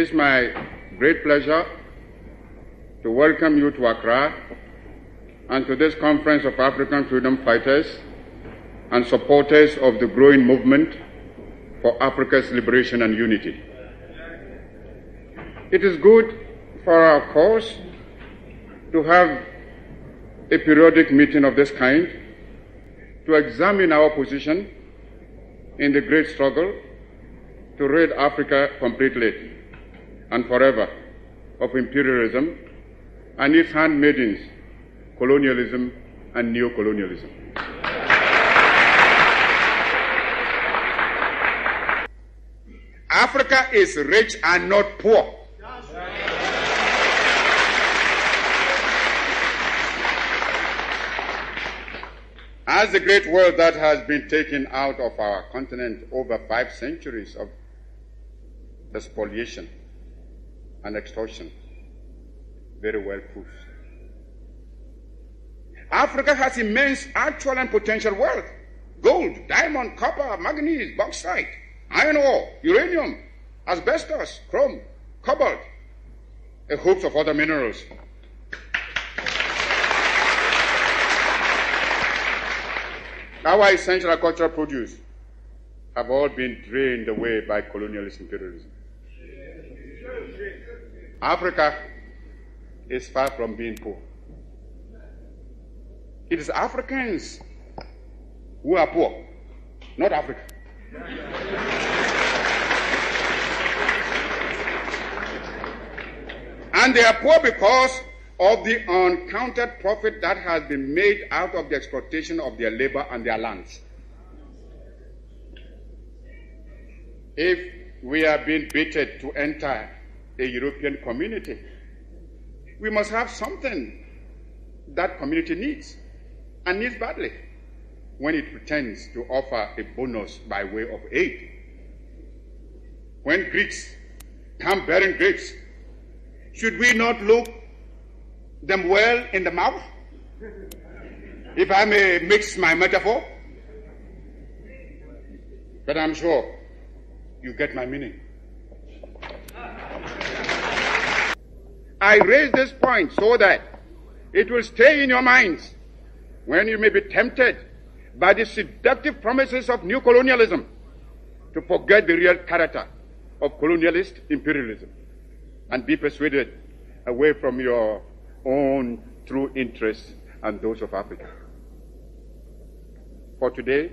is my great pleasure to welcome you to Accra and to this conference of African freedom fighters and supporters of the growing movement for Africa's liberation and unity. It is good for our cause to have a periodic meeting of this kind to examine our position in the great struggle to rid Africa completely and forever of imperialism and its handmaidens, colonialism and neocolonialism. Africa is rich and not poor. As the great wealth that has been taken out of our continent over 5 centuries of spoliation and extortion very well proves. Africa has immense actual and potential wealth: gold, diamond, copper, manganese, bauxite, iron ore, uranium, asbestos, chrome, cobalt, a host of other minerals. Our essential agricultural produce have all been drained away by colonialist imperialism. Africa is far from being poor. It is Africans who are poor, not Africa. And they are poor because of the uncounted profit that has been made out of the exploitation of their labor and their lands. If we are being baited to enter a European community, we must have something that community needs, and needs badly, when it pretends to offer a bonus by way of aid. When Greeks come bearing grapes, should we not look them well in the mouth, if I may mix my metaphor? But I'm sure you get my meaning. I raise this point so that it will stay in your minds when you may be tempted by the seductive promises of new colonialism to forget the real character of colonialist imperialism and be persuaded away from your own true interests and those of Africa. For today,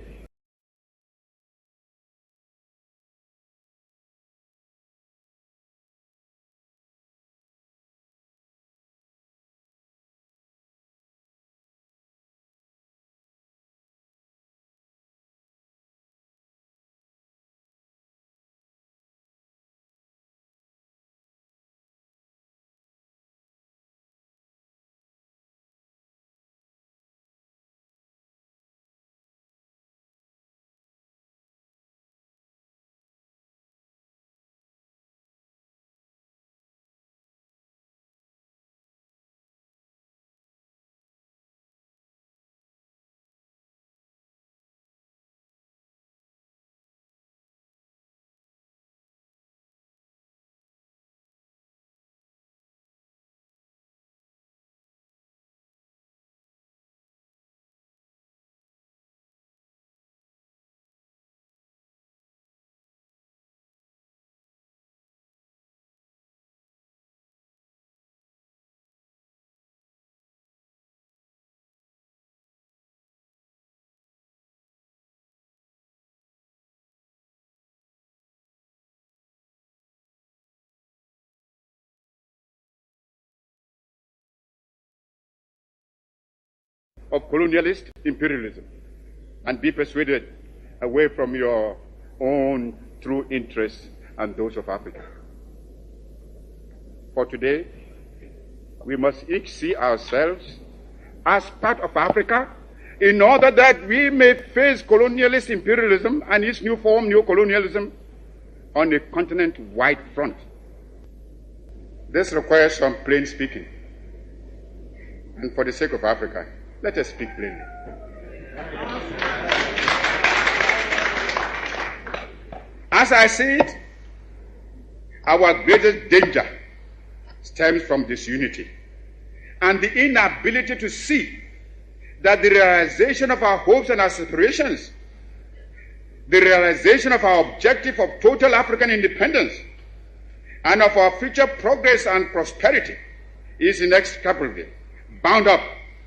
of colonialist imperialism and be persuaded away from your own true interests and those of Africa. For today, we must each see ourselves as part of Africa in order that we may face colonialist imperialism and its new form, neocolonialism, on a continent-wide front. This requires some plain speaking. And for the sake of Africa, let us speak plainly. As I see it, Our greatest danger stems from disunity and the inability to see that the realization of our hopes and aspirations, the realization of our objective of total African independence, and of our future progress and prosperity is inextricably bound up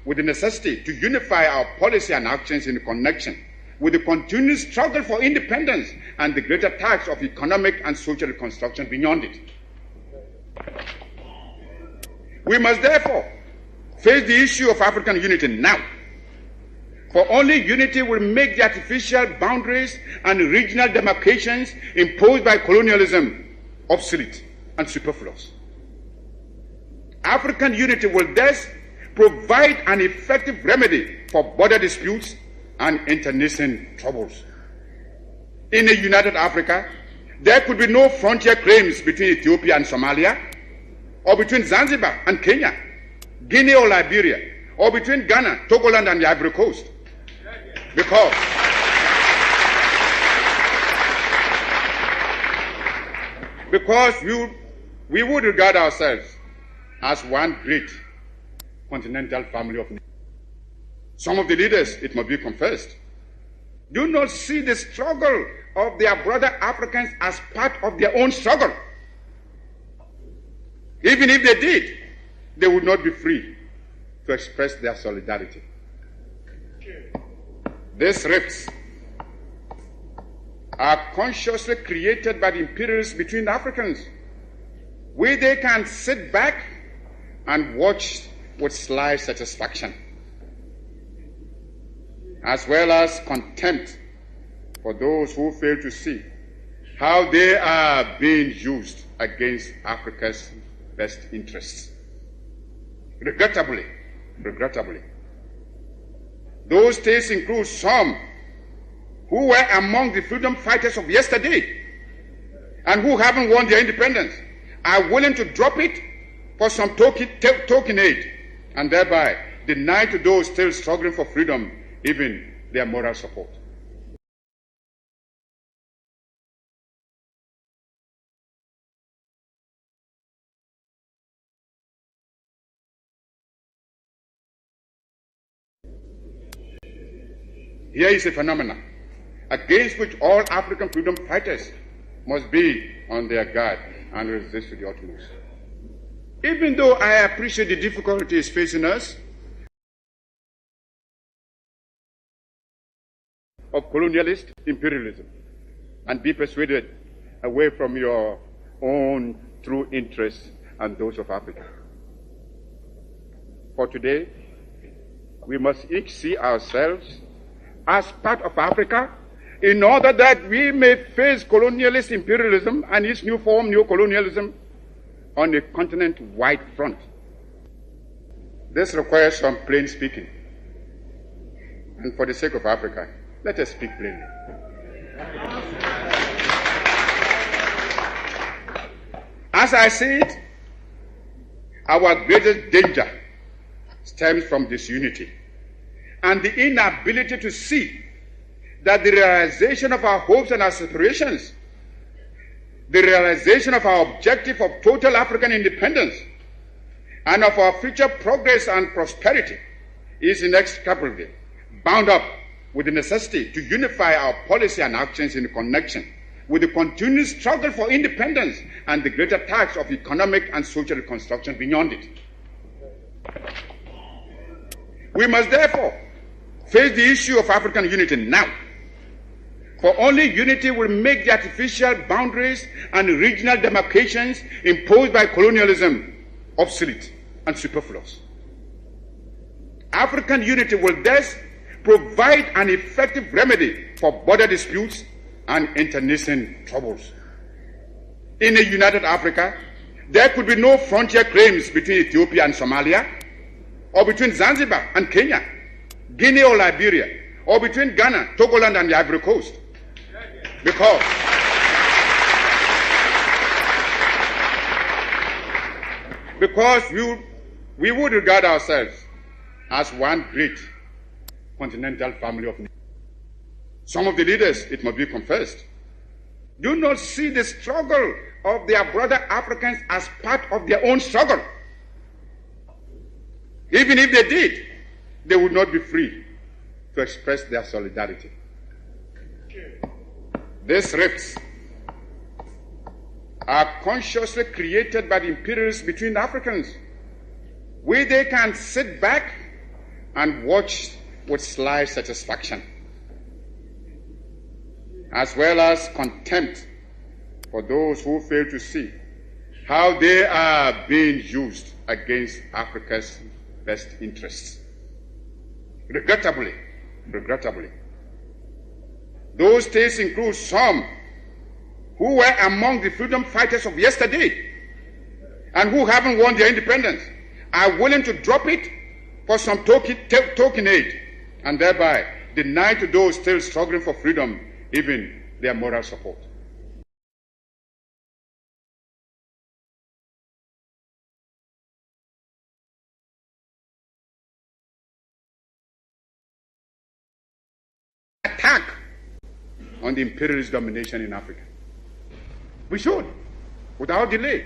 with the necessity to unify our policy and actions in connection with the continued struggle for independence and the greater task of economic and social reconstruction beyond it. We must therefore face the issue of African unity now, for only unity will make the artificial boundaries and regional demarcations imposed by colonialism obsolete and superfluous. African unity will thus provide an effective remedy for border disputes and internecine troubles. In a united Africa, there could be no frontier claims between Ethiopia and Somalia, or between Zanzibar and Kenya, Guinea or Liberia, or between Ghana, Togoland, and the Ivory Coast. Because we would regard ourselves as one great continental family of nations. Some of the leaders, it must be confessed, do not see the struggle of their brother Africans as part of their own struggle. Even if they did, they would not be free to express their solidarity. These rifts are consciously created by the imperialists between Africans, where they can sit back and watch with sly satisfaction, as well as contempt for those who fail to see how they are being used against Africa's best interests. Regrettably, those states include some who were among the freedom fighters of yesterday and who haven't won their independence, are willing to drop it for some token aid, and thereby deny to those still struggling for freedom even their moral support. Here is a phenomenon against which all African freedom fighters must be on their guard and resist to the utmost. Even though I appreciate the difficulties facing us of colonialist imperialism, and be persuaded away from your own true interests and those of Africa. For today, we must each see ourselves as part of Africa in order that we may face colonialist imperialism and its new form, neocolonialism, on a continent-wide front. This requires some plain speaking. And for the sake of Africa, let us speak plainly. As I said, our greatest danger stems from disunity and the inability to see that the realization of our hopes and aspirations, the realization of our objective of total African independence, and of our future progress and prosperity is inextricably bound up with the necessity to unify our policy and actions in connection with the continued struggle for independence and the greater task of economic and social reconstruction beyond it. We must therefore face the issue of African unity now, for only unity will make the artificial boundaries and regional demarcations imposed by colonialism obsolete and superfluous. African unity will thus provide an effective remedy for border disputes and internecine troubles. In a united Africa, there could be no frontier claims between Ethiopia and Somalia, or between Zanzibar and Kenya, Guinea or Liberia, or between Ghana, Togoland, and the Ivory Coast. Because we would regard ourselves as one great continental family of nations. Some of the leaders, it must be confessed, do not see the struggle of their brother Africans as part of their own struggle. Even if they did, they would not be free to express their solidarity. These rifts are consciously created by the imperialists between the Africans, where they can sit back and watch with sly satisfaction, as well as contempt for those who fail to see how they are being used against Africa's best interests. Regrettably, those states include some who were among the freedom fighters of yesterday and who haven't won their independence, are willing to drop it for some token aid, and thereby deny to those still struggling for freedom even their moral support. Attack on the imperialist domination in Africa. We should, without delay,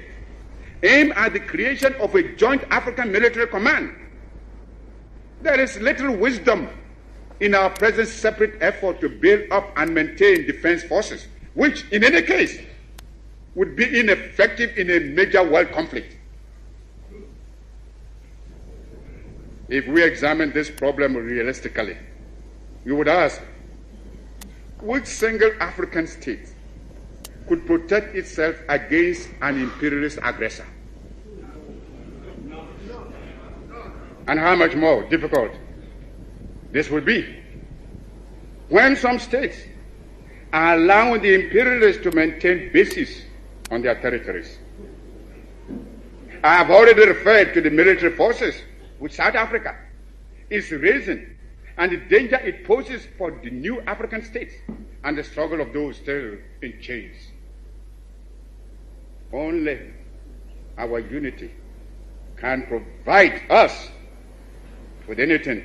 aim at the creation of a joint African military command. There is little wisdom in our present separate effort to build up and maintain defense forces, which, in any case, would be ineffective in a major world conflict. If we examine this problem realistically, we would ask, which single African state could protect itself against an imperialist aggressor? And how much more difficult this would be when some states are allowing the imperialists to maintain bases on their territories. I have already referred to the military forces which South Africa is raising and the danger it poses for the new African states and the struggle of those still in chains. Only our unity can provide us with anything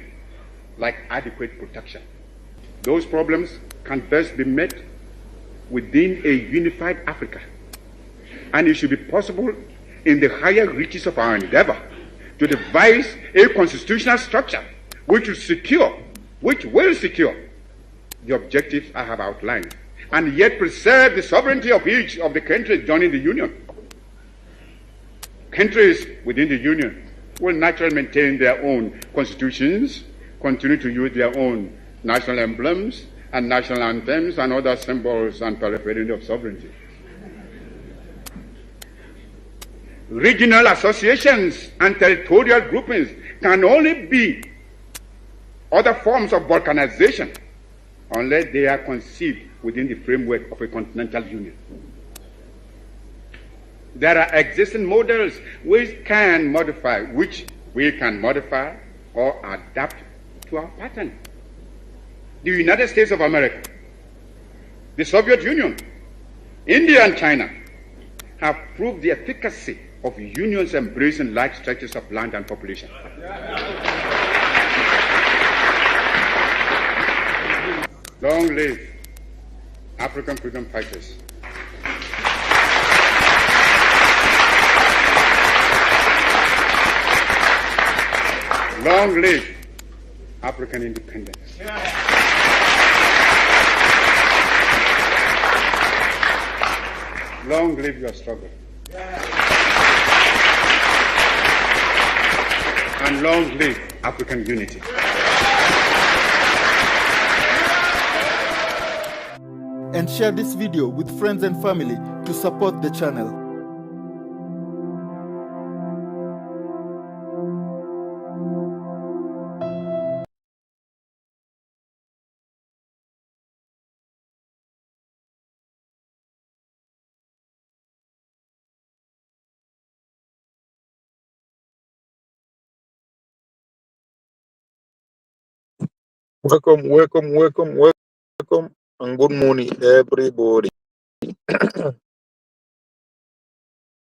like adequate protection. Those problems can best be met within a unified Africa, and it should be possible in the higher reaches of our endeavor to devise a constitutional structure which will secure the objectives I have outlined, and yet preserve the sovereignty of each of the countries joining the Union. Countries within the Union will naturally maintain their own constitutions, continue to use their own national emblems and national anthems and other symbols and paraphernalia of sovereignty. Regional associations and territorial groupings can only be other forms of balkanization unless they are conceived within the framework of a continental union. There are existing models which we can modify or adapt to our pattern. The United States of America, the Soviet Union, India and China have proved the efficacy of unions embracing large stretches of land and population. Long live African freedom fighters. Long live African independence. Long live your struggle. And long live African unity. And share this video with friends and family to support the channel. Welcome, and good morning, everybody.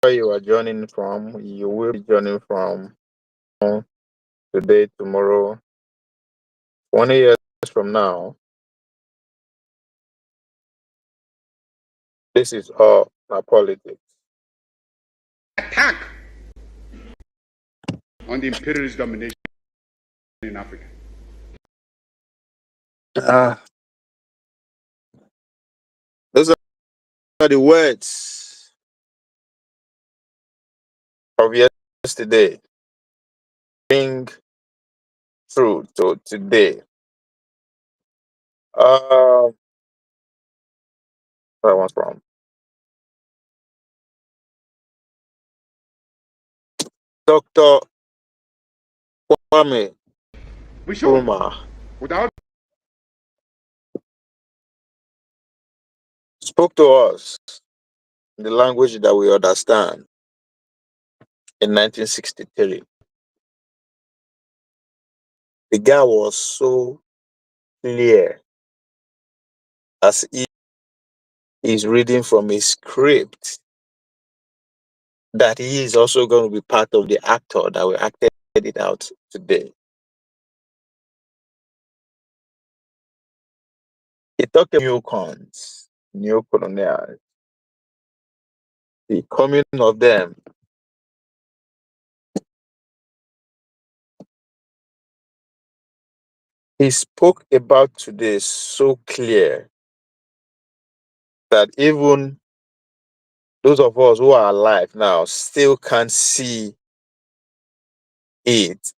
Where you are joining from, you will be joining from today, tomorrow, 20 years from now. This is all our politics. attack on the imperialist domination in Africa. Those are the words of yesterday. Bring through to today. That one's from Dr. Kwame We should, Nkrumah. without Spoke to us in the language that we understand in 1963. The guy was so clear as if he's reading from a script that he is also going to be part of the actor that we acted it out today. He talked about new cons, new colonial, the coming of them. He spoke about today so clear that even those of us who are alive now still can't see it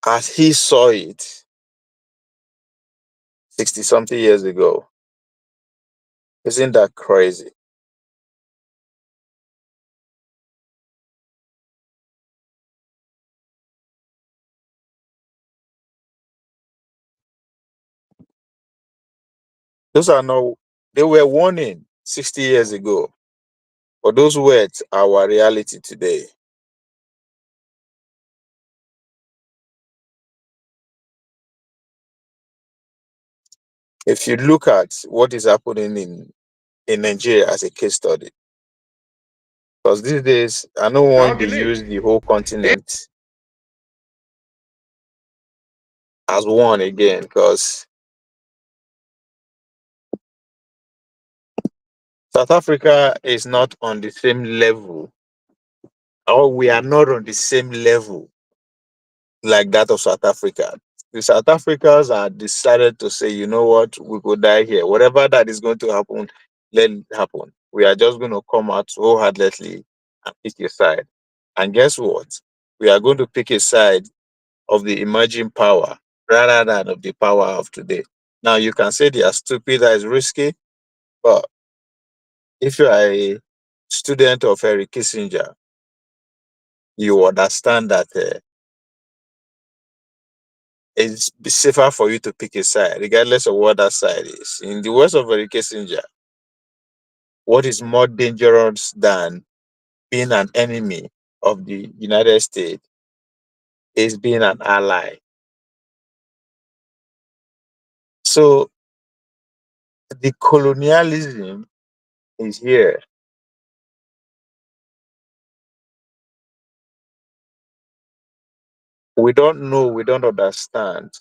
as he saw it 60 something years ago. Isn't that crazy? Those are no, they were warning 60 years ago, but those words are our reality today. If you look at what is happening in Nigeria as a case study, because these days I don't want to use the whole continent as one again, because South Africa is not on the same level, or we are not on the same level like that of South Africa. The South Africans are decided to say, you know what, we could die here. Whatever that is going to happen, let it happen. We are just going to come out wholeheartedly and pick a side. And guess what? We are going to pick a side of the emerging power rather than of the power of today. Now, you can say they are stupid, that is risky, but if you are a student of Henry Kissinger, you understand that it's safer for you to pick a side, regardless of what that side is. In the words of Henry Kissinger, what is more dangerous than being an enemy of the United States is being an ally. So the colonialism is here. We don't know, we don't understand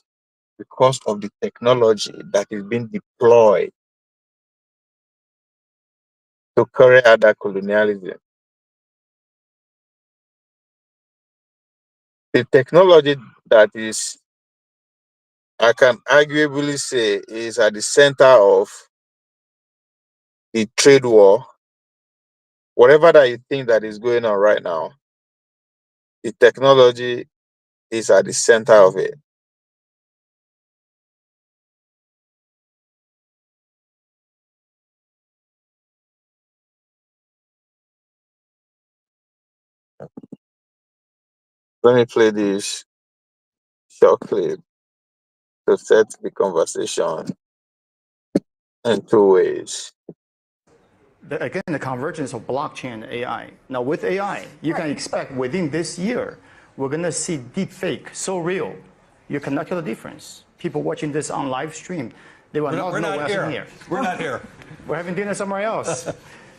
because of the technology that is being deployed to carry out that colonialism. The technology that is, I can arguably say, is at the center of the trade war, whatever that you think that is going on right now, the technology is at the center of it. Let me play this short clip to set the conversation in two ways. Again, the convergence of blockchain and AI. Now, with AI, you can expect within this year, we're going to see deepfake so real, you cannot tell the difference. People watching this on live stream, they will not know what's in here. We're not here. We're having dinner somewhere else.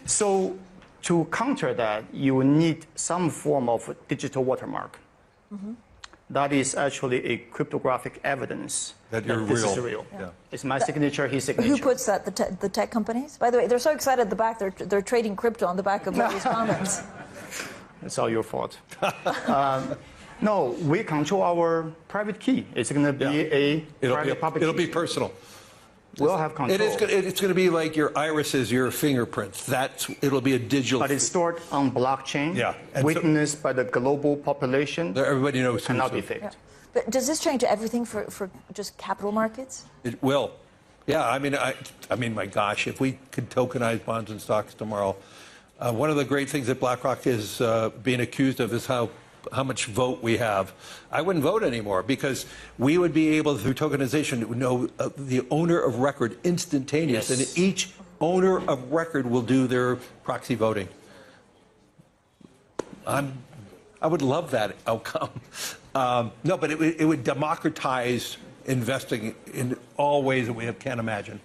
So, to counter that, you need some form of digital watermark. That is actually a cryptographic evidence that you're this real. is real. Yeah. It's my signature, his signature. Who puts that? The tech companies? By the way, they're so excited at the back. They're trading crypto on the back of these comments. It's all your fault. No, we control our private key. It's going to be a private public It'll key. be personal. We'll have control. It's going to be like your irises, your fingerprints. It'll be a digital. But it's stored on blockchain, and witnessed by the global population. Everybody knows. Cannot be faked. Yeah. But does this change everything for just capital markets? It will. Yeah, I mean, my gosh, if we could tokenize bonds and stocks tomorrow, one of the great things that BlackRock is being accused of is how much vote we have. I wouldn't vote anymore because we would be able, through tokenization, to know the owner of record instantaneous, and each owner of record will do their proxy voting. I would love that outcome. No, but it would democratize investing in all ways that we can't imagine.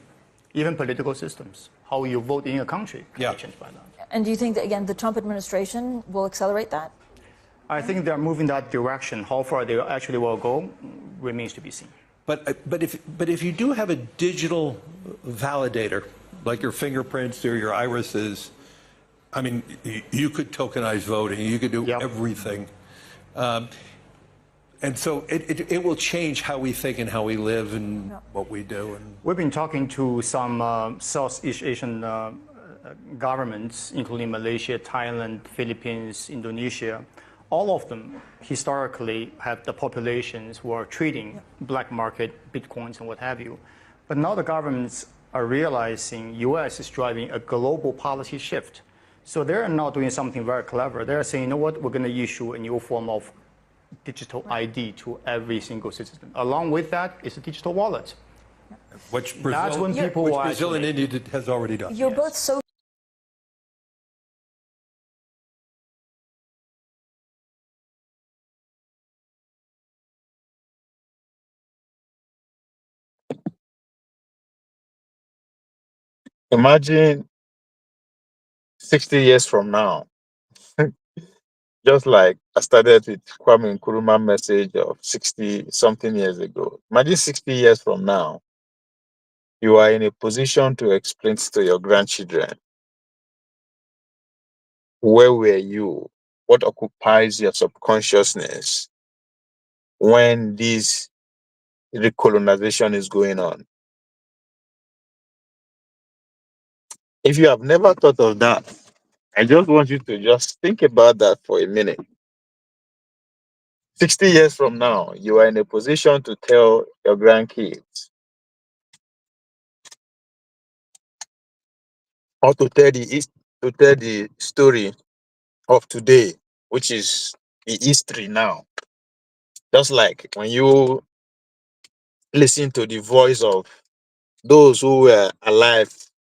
Even political systems, how you vote in a country can be changed by that. And do you think that, again, the Trump administration will accelerate that? I think they're moving that direction. How far they actually will go remains to be seen. But if you do have a digital validator, like your fingerprints or your irises, I mean, you could tokenize voting. You could do everything. And so it will change how we think and how we live and what we do. And we've been talking to some Southeast Asian governments, including Malaysia, Thailand, Philippines, Indonesia. All of them historically have the populations who are treating black market bitcoins and what have you. But now the governments are realizing U.S. is driving a global policy shift. So they're now doing something very clever. They're saying, you know what, we're going to issue a new form of digital ID to every single citizen. Along with that is a digital wallet. Which Brazil, that's when people will Brazil and India has already done. You're both so Imagine 60 years from now, just like I started with Kwame Nkrumah's message of 60 something years ago. Imagine 60 years from now, you are in a position to explain to your grandchildren, where were you? What occupies your subconsciousness when this recolonization is going on? If you have never thought of that, I just want you to just think about that for a minute. 60 years from now, you are in a position to tell your grandkids or to tell the story of today, which is the history now. Just like when you listen to the voice of those who were alive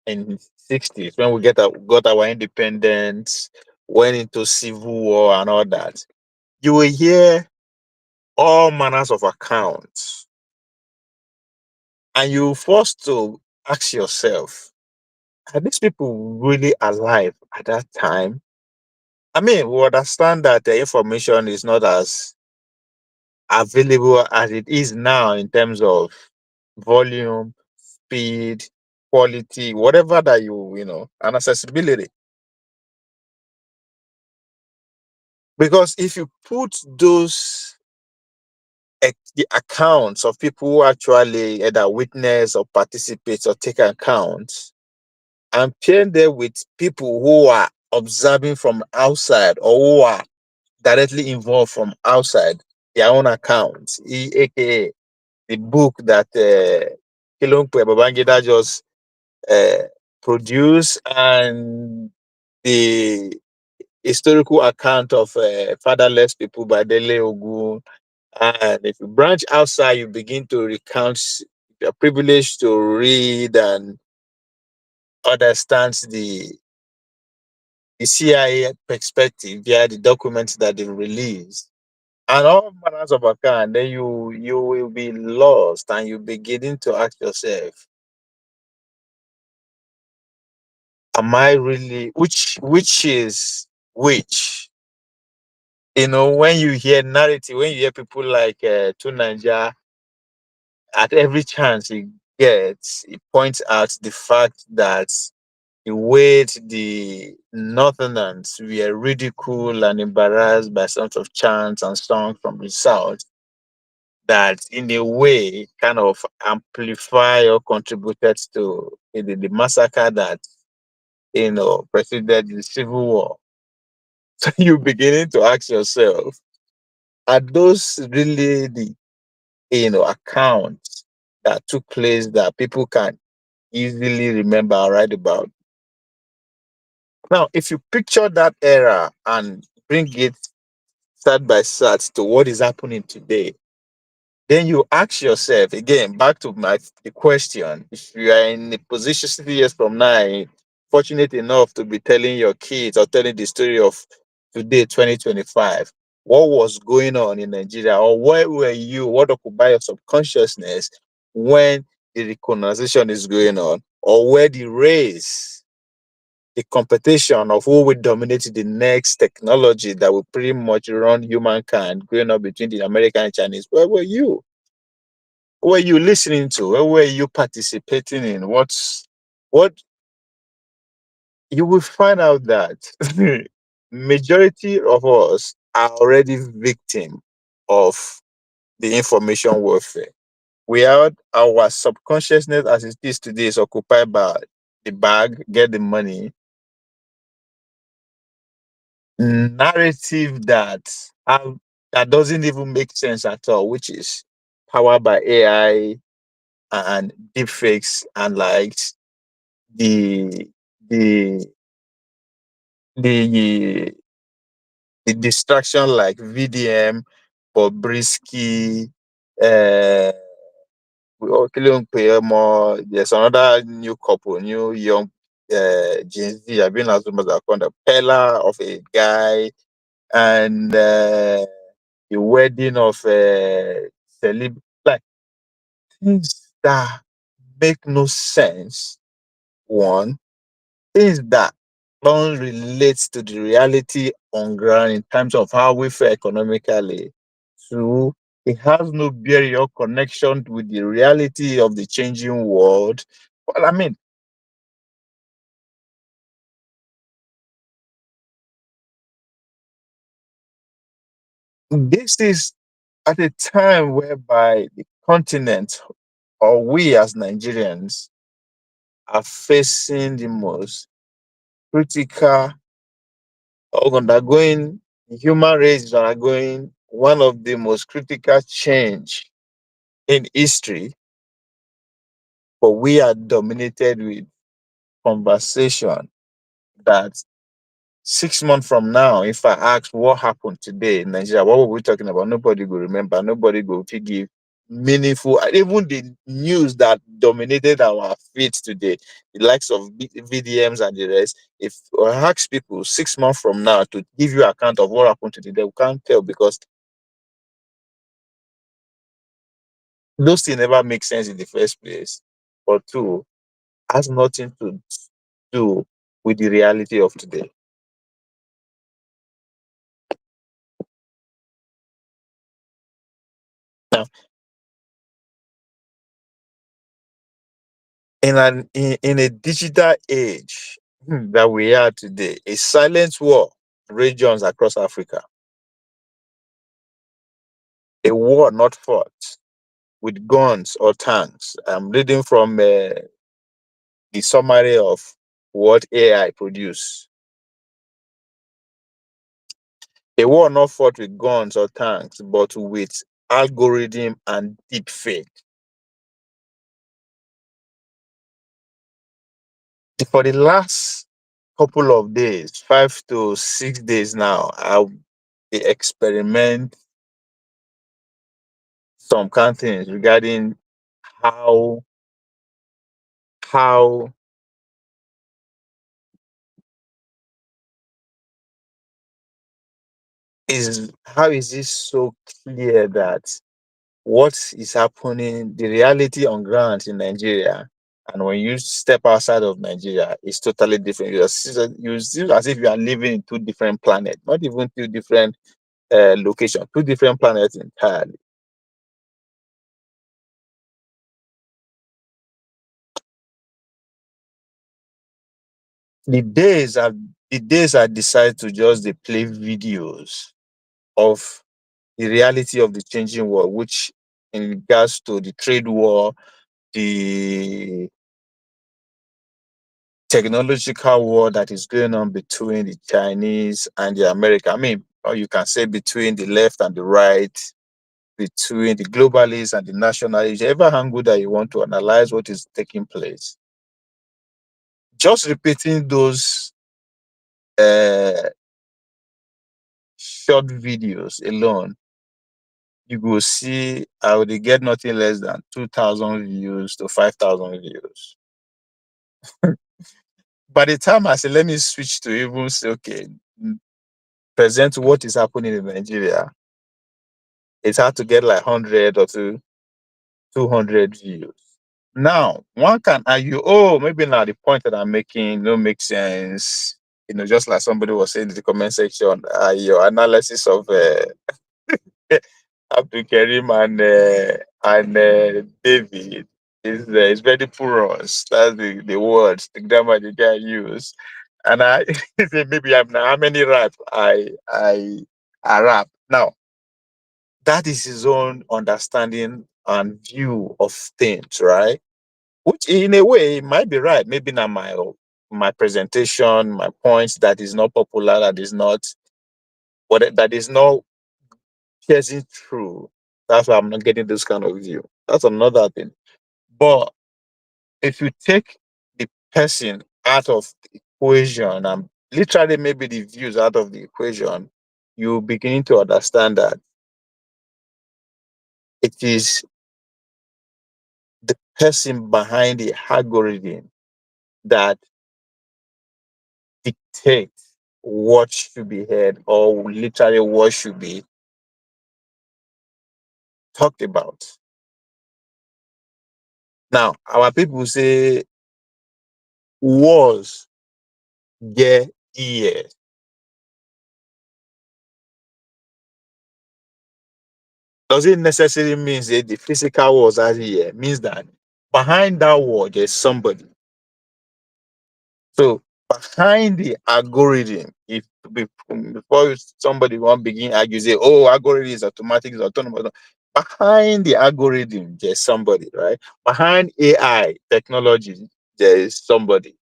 in 60s, when we got our independence, went into civil war and all that, you will hear all manners of accounts. And you're forced to ask yourself, are these people really alive at that time? I mean, we understand that the information is not as available as it is now in terms of volume, speed, quality, whatever that you know, and accessibility. Because if you put those the accounts of people who actually either witness or participate or take accounts and pair them with people who are observing from outside or who are directly involved from outside their own accounts, aka the book that Kilompe Babangida just produced, and the historical account of fatherless people by Dele Ogun. And if you branch outside, you begin to recount, you're privileged to read and understand the CIA perspective via the documents that they released. And all manners of account, then you will be lost and you beginning to ask yourself, am I really which is which? You know, when you hear narrative, when you hear people like to Niger, at every chance he gets, he points out the fact that the way the Northerners were ridiculed and embarrassed by some of chants and songs from the South that, in a way, kind of amplify or contributed to the massacre that preceded the Civil War. So you beginning to ask yourself, are those really the accounts that took place that people can easily remember or write about? Now, if you picture that era and bring it side by side to what is happening today, then you ask yourself again, back to the question: if you are in a position 60 years from now, fortunate enough to be telling your kids or telling the story of today, 2025, what was going on in Nigeria, or where were you, what occupied your subconsciousness when the recolonization is going on, or where the race, the competition of who will dominate the next technology that will pretty much run humankind going on between the American and Chinese? Where were you? What were you listening to? Where were you participating in? What you will find out that majority of us are already victim of the information warfare. We are our subconsciousness as it is today is occupied by the bag, get the money, narrative that doesn't even make sense at all, which is powered by AI and deepfakes and likes the the the the distraction like VDM, Bobrisky, uh, there's another new couple, new young Gen Z. I've been as much as a Pella of a guy, and the wedding of celeb, like things that make no sense. One, things that don't relate to the reality on ground in terms of how we fare economically. Two, it has no bearing or connection with the reality of the changing world. Well, I mean, this is at a time whereby the continent or we as Nigerians are facing the most critical or undergoing, the human race is undergoing one of the most critical change in history, but we are dominated with conversation that 6 months from now, if I ask what happened today in Nigeria, what were we talking about? Nobody will remember. Nobody will give meaningful. And even the news that dominated our feed today, the likes of VDMs and the rest. If I ask people 6 months from now to give you account of what happened today, they can't tell because those things never make sense in the first place. Or two, has nothing to do with the reality of today. Now, in a digital age that we are today, a silent war rages across Africa, a war not fought with guns or tanks. I'm reading from the summary of what AI produced. A war not fought with guns or tanks, but with algorithm and deepfake. For the last couple of days, 5 to 6 days now, I'll be experiment some kind of things regarding how how how is it so clear that what is happening, the reality on ground in Nigeria, and when you step outside of Nigeria, is totally different. You see as if you are living in two different planets, not even two different locations, two different planets entirely. the days I decide to just dey play videos of the reality of the changing world, which in regards to the trade war, the technological war that is going on between the Chinese and the America. I mean, or you can say between the left and the right, between the globalists and the nationalists, whichever angle that you want to analyze what is taking place. Just repeating those uh, short videos alone, you go see I would get nothing less than 2,000 views to 5,000 views. By the time I say, let me switch to even say, okay, present what is happening in Nigeria, it's hard to get like 100 or 200 views. Now, one can argue, oh, maybe now the point that I'm making don't make sense. Just like somebody was saying in the comment section, your analysis of Abdul Karim and David is very porous. That's the words, the grammar the guy use. And I say maybe I'm how many rap I rap. Now, that is his own understanding and view of things, right? Which in a way might be right. Maybe not my presentation, my points that is not popular, that is not piercing through. That's why I'm not getting this kind of view. That's another thing. But if you take the person out of the equation and literally maybe the views out of the equation, you begin to understand that it is the person behind the algorithm that dictates what should be heard or literally what should be talked about. Now, our people say wars get ears. Does it necessarily mean that the physical wars has ear? Means that behind that wall there's somebody. So behind the algorithm, if before somebody won't begin argue, say, oh, algorithm is automatic, is autonomous. No. Behind the algorithm, there's somebody, right? Behind AI technology, there is somebody.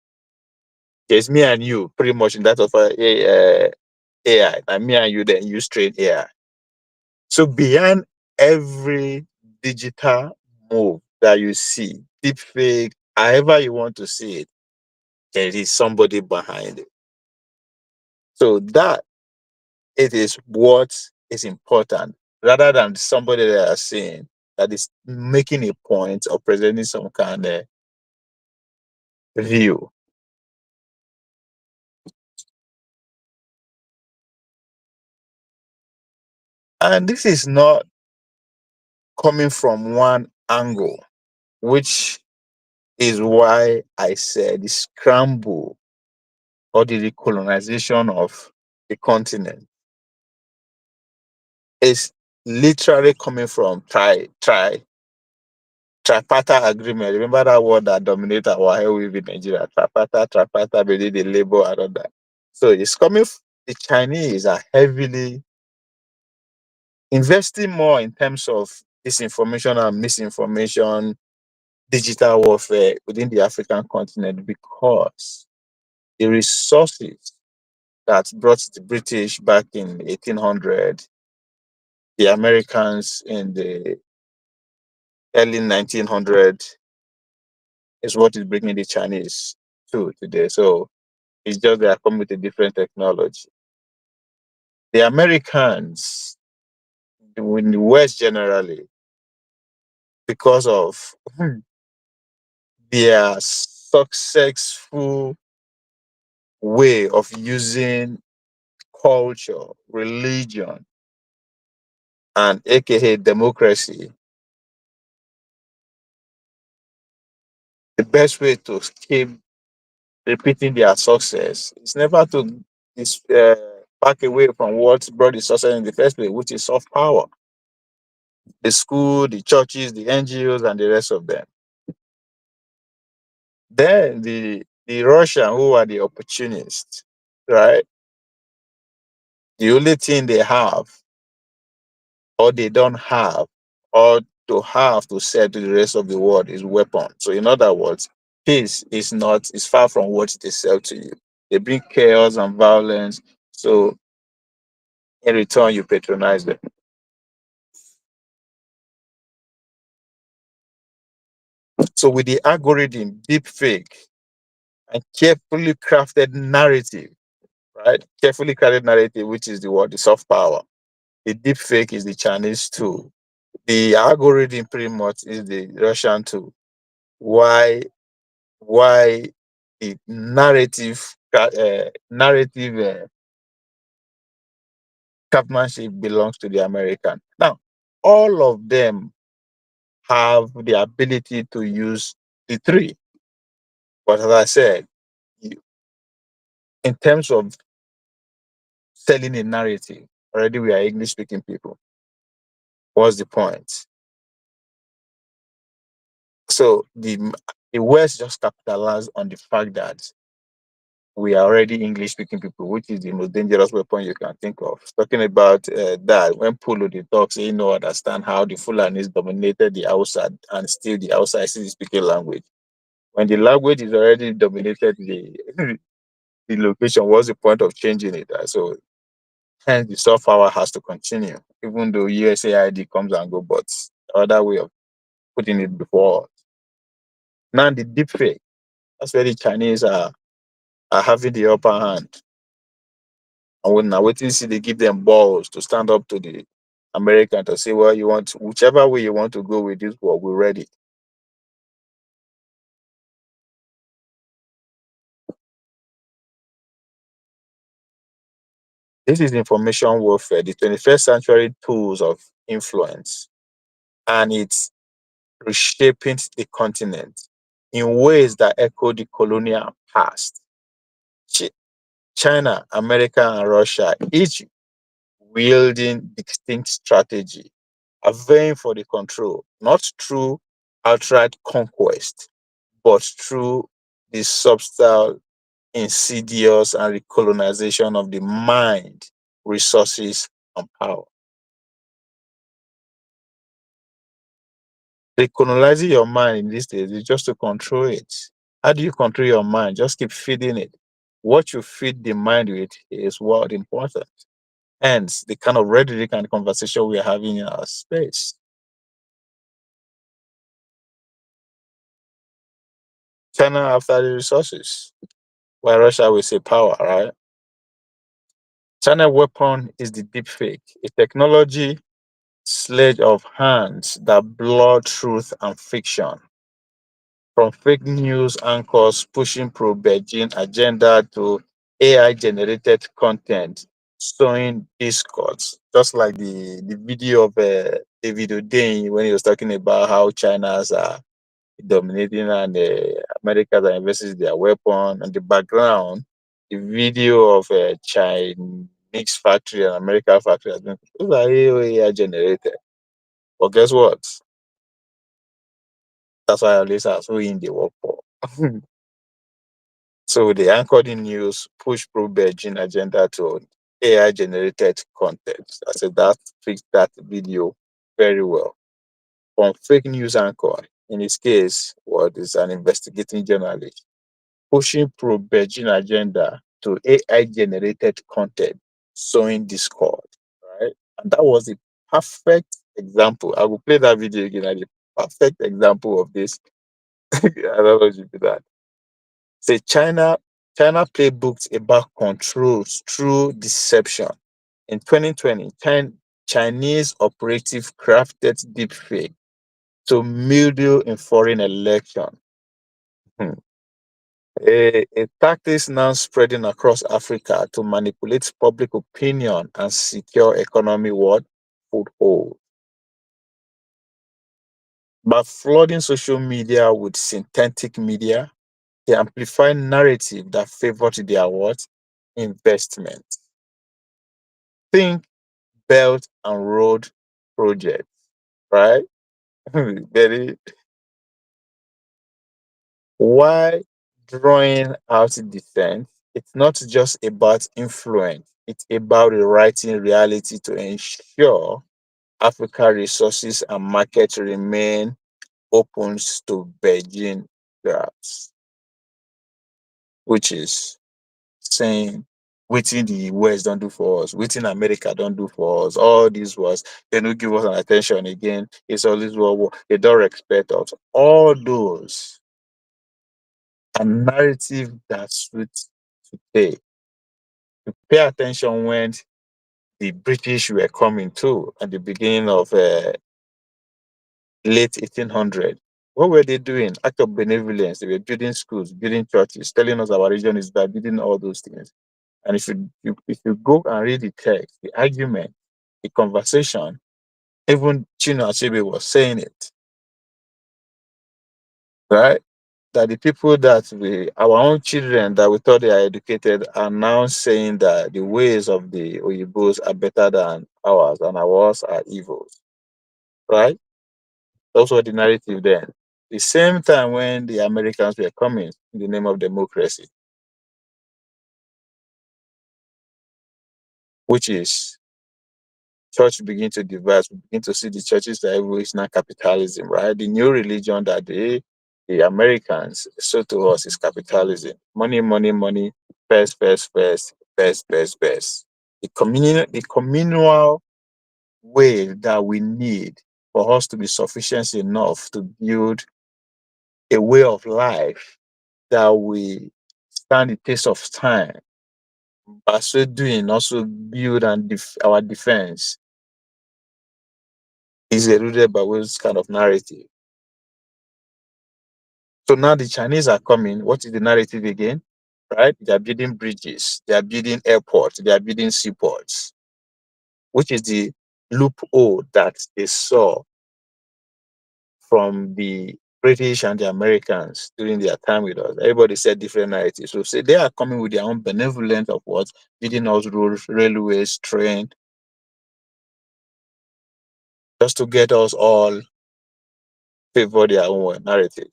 There's me and you, pretty much in that of AI. And me and you then use straight AI. So behind every digital move that you see, deepfake, however you want to see it, there is somebody behind it. So that it is what is important, rather than somebody that are saying that is making a point or presenting some kind of view. And this is not coming from one angle, which is why I said the scramble or the recolonization of the continent is literally coming from tripartite agreement. Remember that word that dominated our airwave in Nigeria? Tripartite, between the labor and all that. So it's coming. The Chinese are heavily investing more in terms of disinformation and misinformation, digital warfare within the African continent because the resources that brought the British back in 1800, the Americans in the early 1900 is what is bringing the Chinese to today. So it's just they are coming with a different technology. The Americans, in the West generally, because of their successful way of using culture, religion, and aka democracy, the best way to keep repeating their success is never to back away from what brought the success in the first place, which is soft power. The school, the churches, the NGOs, and the rest of them. Then the Russian who are the opportunists, right? The only thing they have or they don't have or to have to sell to the rest of the world is weapons. So in other words, peace is far from what they sell to you. They bring chaos and violence. So in return you patronize them. So with the algorithm, deepfake, and carefully crafted narrative, right? Carefully crafted narrative, which is the word, the soft power. The deepfake is the Chinese tool. The algorithm pretty much is the Russian tool. Why the narrative craftsmanship belongs to the American. Now, all of them have the ability to use the three. But as I said, in terms of selling a narrative, already we are English speaking people. What's the point? So the West just capitalized on the fact that we are already English speaking people, which is the most dangerous weapon you can think of. Talking about that, when Pulu the talks, you know, understand how the Fulanis dominated the outside and still the outside is speaking language. When the language is already dominated the the location, what's the point of changing it? So hence the soft power has to continue, even though USAID comes and go, but the other way of putting it before. Now the deepfake, that's where the Chinese are having the upper hand. And when now waiting see they give them balls to stand up to the American to say, well, you want whichever way you want to go with this war, we're ready. This is information warfare, the 21st century tools of influence, and it's reshaping the continent in ways that echo the colonial past. China, America, and Russia, each wielding distinct strategy, are vying for the control, not through outright conquest, but through the subtle, insidious, and recolonization of the mind, resources, and power. Recolonizing your mind in these days is just to control it. How do you control your mind? Just keep feeding it. What you feed the mind with is what important. Hence, the kind of rhetoric and conversation we are having in our space. China after the resources, while Russia will say power, right? China weapon is the deepfake, a technology sledge of hands that blur truth and fiction. From fake news anchors pushing pro-Beijing agenda to AI-generated content sowing discourse, just like the video of David O'Dane when he was talking about how China's are dominating and Americans are investing their weapon. And the background, the video of a Chinese factory and American factory has been those are AI generated. But guess what? That's why at least that's who in the work for. So they anchored in news, push pro Beijing agenda to AI generated content. I said that fixed that video very well. From fake news anchor, in his case, what is an investigating journalist, pushing pro Beijing agenda to AI generated content, sowing discord, right? And that was the perfect example. I will play that video again. The perfect example of this analogy to that. Say China playbooks about controls through deception. In 2020, Chinese operative crafted deepfake to meddle in foreign election. Hmm. A tactics now spreading across Africa to manipulate public opinion and secure economy what foothold. By flooding social media with synthetic media, they amplify narrative that favored their what investment. Think Belt and Road Project, right? Very why drawing out dissent, it's not just about influence, it's about rewriting reality to ensure Africa resources and markets remain open to Beijing grabs, which is saying waiting the West don't do for us, waiting America don't do for us. All these was they don't give us an attention again. It's always war. They don't respect us. All those are narrative that suits today. To pay attention when the British were coming too at the beginning of late 1800. What were they doing? Act of benevolence. They were building schools, building churches, telling us our religion is bad, building all those things. And if you go and read the text, the argument, the conversation, even Chino Achebe was saying it, right? That the people that our own children that we thought they are educated are now saying that the ways of the Oyibos are better than ours and ours are evils, right? Those were the narrative then. The same time when the Americans were coming in the name of democracy, which is church begin to divide, we begin to see the churches that is now capitalism, right? The new religion that the Americans sold to us is capitalism. Money, money, money, first, first, first, best, best, best. The communal way that we need for us to be sufficient enough to build a way of life that we stand the test of time, by so doing also build and our defense is eluded by this kind of narrative. So now the Chinese are coming. What is the narrative again? Right? They are building bridges, they are building airports, they are building seaports, which is the loophole that they saw from the British and the Americans during their time with us. Everybody said different narratives. So say they are coming with their own benevolence of what? Building us roads, railways, train, just to get us all favor their own narrative.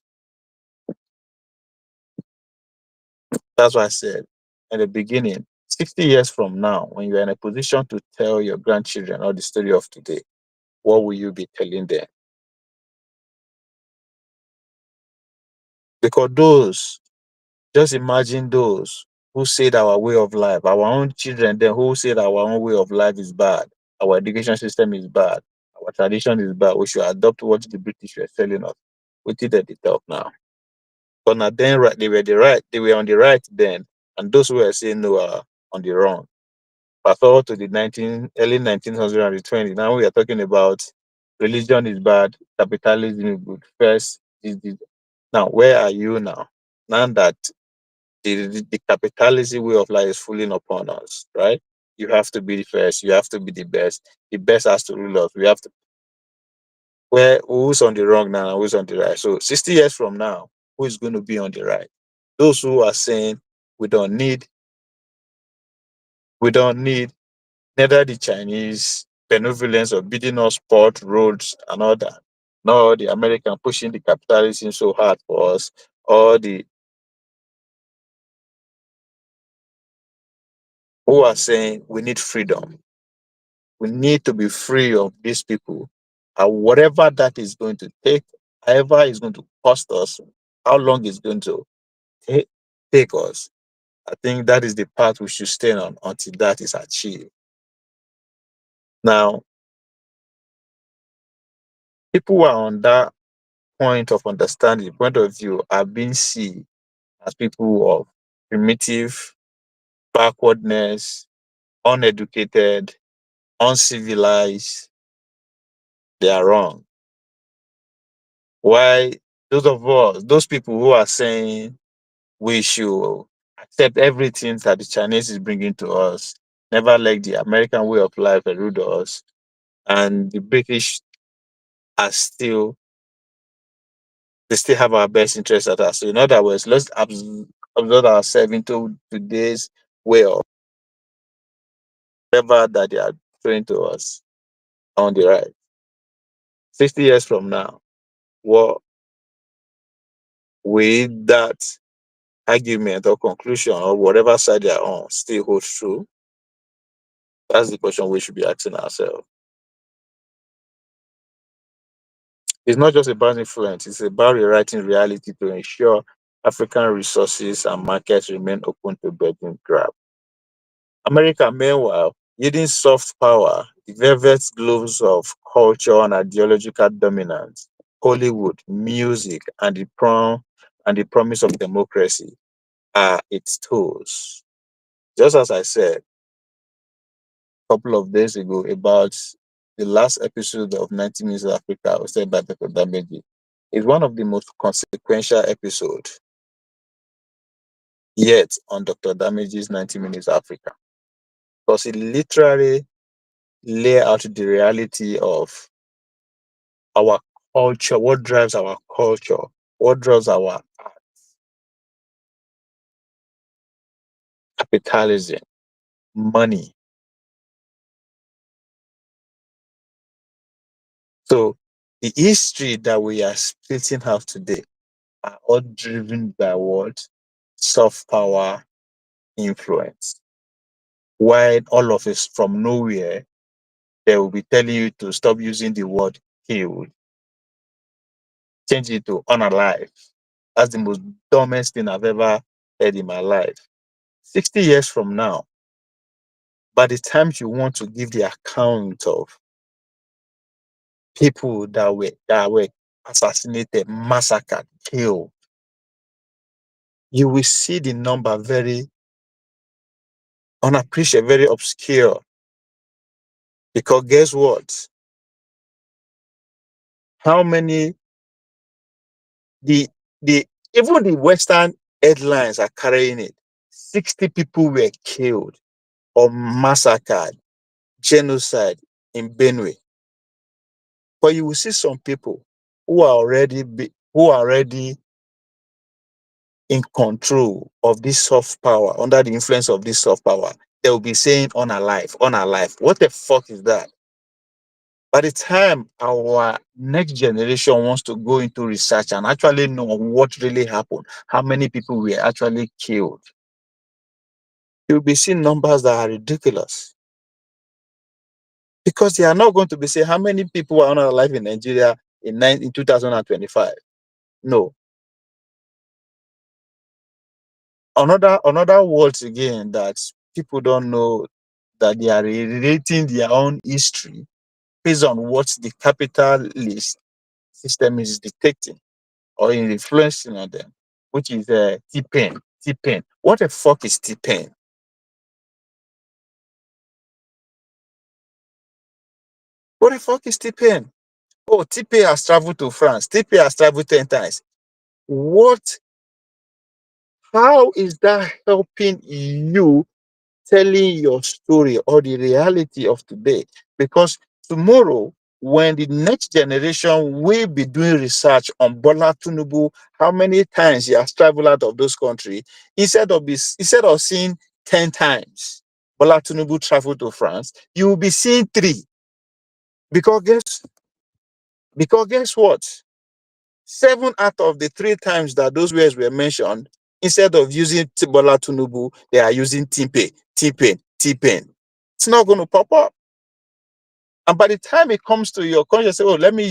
That's why I said in the beginning, 60 years from now, when you're in a position to tell your grandchildren all the story of today, what will you be telling them? Because just imagine those who said our way of life, our own children, then who said our own way of life is bad, our education system is bad, our tradition is bad, we should adopt what the British were telling us. We did at the top now. But now then right, they were on the right then, and those who were saying no are on the wrong. Fast forward to the early 1900s and the 20s. Now we are talking about religion is bad, capitalism is good. First, now where are you now? Now that the capitalism way of life is falling upon us, right? You have to be the first, you have to be the best. The best has to rule us. We have to who's on the wrong now and who's on the right. So 60 years from now, who is going to be on the right? Those who are saying we don't need neither the Chinese benevolence of building us port, roads, and all that, nor the American pushing the capitalism so hard for us, or the who are saying we need freedom. We need to be free of these people. And whatever that is going to take, however it's going to cost us, how long it's going to ta- take us, I think that is the path we should stay on until that is achieved. Now, people who are on that point of understanding, point of view, are being seen as people of primitive, backwardness, uneducated, uncivilized. They are wrong. Why those people who are saying we should accept everything that the Chinese is bringing to us, never let the American way of life elude us, and the British are still they still have our best interests at us. So in other words, let's observe ourselves into today's way of whatever that they are throwing to us on the right. 60 years from now, what will that argument or conclusion or whatever side they are on still holds true? That's the question we should be asking ourselves. It's not just about influence, it's about rewriting reality to ensure African resources and markets remain open to Beijing grab. America, meanwhile, using soft power, the velvet gloves of culture and ideological dominance, Hollywood, music, and the promise of democracy are its tools. Just as I said a couple of days ago about the last episode of 90 Minutes of Africa, was said by Dr. Dameji, is one of the most consequential episodes yet on Dr. Dameji's 90 Minutes Africa, because it literally lay out the reality of our culture, what drives our culture, what drives our capitalism, money. So the history that we are splitting out today are all driven by what? Soft power influence. While all of us from nowhere, they will be telling you to stop using the word killed, change it to unalive. That's the most dumbest thing I've ever heard in my life. 60 years from now, by the time you want to give the account of people that were assassinated, massacred, killed, you will see the number very unappreciated, very obscure. Because guess what? How many the the even the Western headlines are carrying it. 60 people were killed or massacred, genocide in Benue. But you will see some people who are already in control of this soft power, under the influence of this soft power. They will be saying unalive, unalive. What the fuck is that? By the time our next generation wants to go into research and actually know what really happened, how many people were actually killed, you'll be seeing numbers that are ridiculous. Because they are not going to be saying how many people are unalive in Nigeria in 2025. No. Another words again that people don't know, that they are relating their own history based on what the capitalist system is dictating or influencing on them, which is T-Pain. T-Pain. What the fuck is T-Pain? What the fuck is T-Pain? Oh, T-Pain has traveled to France. T-Pain has traveled 10 times. What? How is that helping you telling your story or the reality of today? Because tomorrow, when the next generation will be doing research on Bola Tinubu, how many times he has traveled out of those countries, instead of seeing 10 times Bola Tinubu traveled to France, you will be seeing 3. Because guess what? 7 out of the 3 times that those words were mentioned, instead of using Bola Tinubu, they are using T-Pain, T-Pain, T-Pain. It's not going to pop up. And by the time it comes to your conscience, say, oh, let me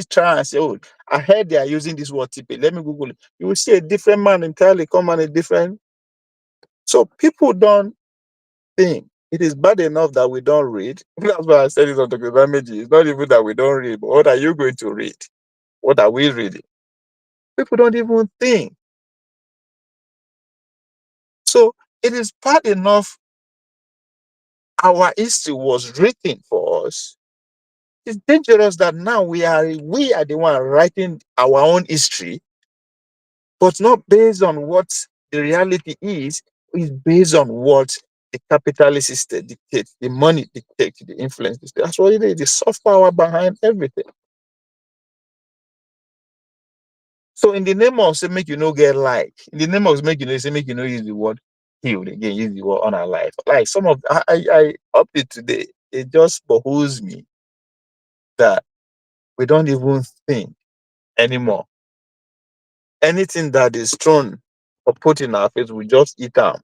try and say, oh, I heard they are using this word T-Pain. Let me Google it. You will see a different man entirely come on a different. So people don't think. It is bad enough that we don't read. That's why I said it on the damage. It's not even that we don't read, but what are you going to read? What are we reading? People don't even think. So it is bad enough our history was written for us. It's dangerous that now we are the one writing our own history, but not based on what the reality is. It's based on what the capitalist system dictates, the money dictates, the influence dictates. That's what it is. The soft power behind everything. So in the name of say make you no get like, in the name of make you know say make you no use the word killed again, use the word unalive. Like some of I up to today, it just behooves me that we don't even think anymore. Anything that is thrown or put in our face, we just eat them.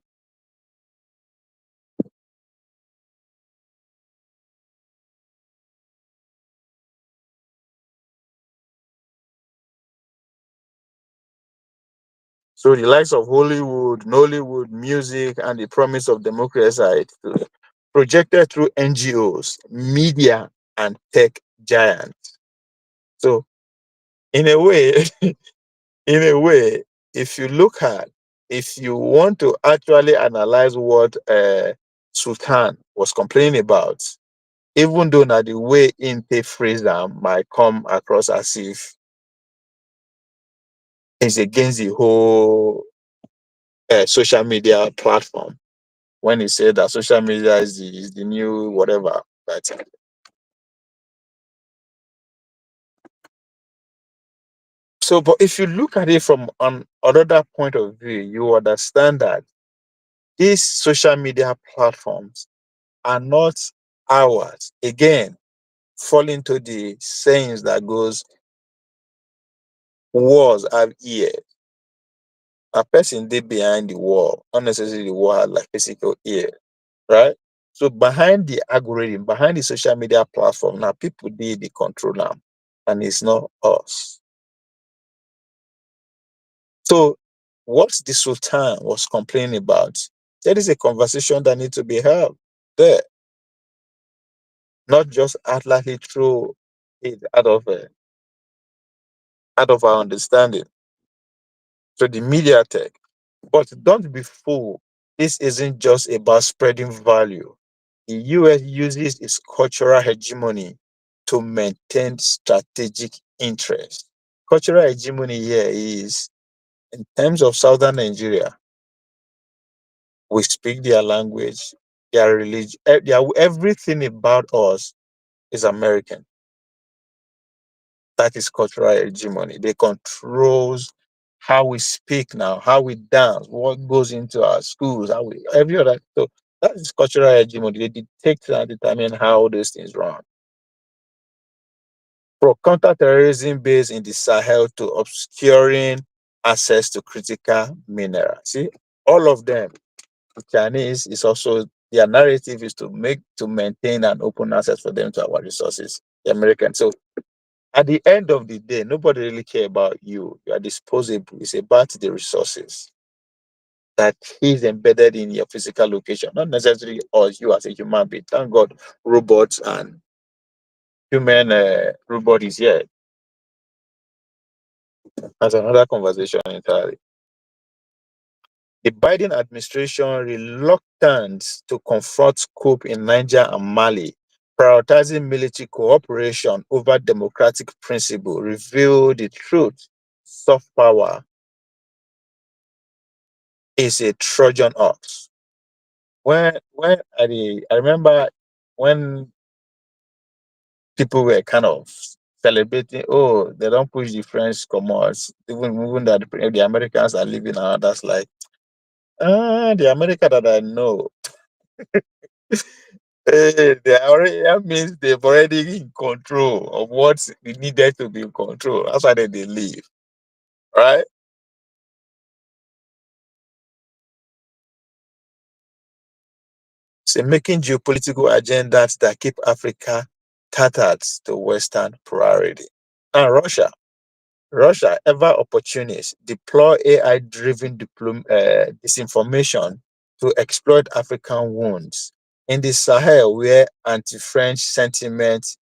So the likes of Hollywood, Nollywood, music, and the promise of democracy are projected through NGOs, media, and tech giants. So in a way, in a way, if you look at, if you want to actually analyze what Sultan was complaining about, even though now the way in they phrase them might come across as if it's against the whole social media platform, when he said that social media is the new whatever. Right? So, but if you look at it from another point of view, you understand that these social media platforms are not ours. Again, fall into the sayings that goes, walls have ears. A person did behind the wall, not necessarily the wall had like physical ear, right? So behind the algorithm, behind the social media platform, now people did the control them, and it's not us. So what the Sultan was complaining about, there is a conversation that needs to be held there, not just outrightly throw it out of our understanding. So the media tech. But don't be fooled. This isn't just about spreading value. The US uses its cultural hegemony to maintain strategic interest. Cultural hegemony here is, in terms of southern Nigeria, we speak their language, their religion, everything about us is American. That is cultural hegemony. They controls how we speak now, how we dance, what goes into our schools, how we every other. So that is cultural hegemony. They dictate and determine how those things run. From counterterrorism based in the Sahel to obscuring access to critical minerals. See, all of them. The Chinese is also, their narrative is to maintain an open access for them to our resources. The Americans. So at the end of the day, nobody really care about you. You are disposable. It's about the resources that is embedded in your physical location, not necessarily us, you as a human being. Thank God, robots and human robot is here. That's another conversation entirely. The Biden administration reluctance to confront coup in Niger and Mali, prioritizing military cooperation over democratic principle, reveal the truth. Soft power is a Trojan horse. I remember when people were kind of celebrating, oh, they don't push the French commerce, even that the Americans are leaving and that's like, the America that I know, they are already, that means they've already in control of what's needed to be in control. That's why they leave, right? So making geopolitical agendas that keep Africa tethered to Western priority. And Russia, ever opportunist, deploy AI-driven disinformation to exploit African wounds. In the Sahel, where anti-French sentiment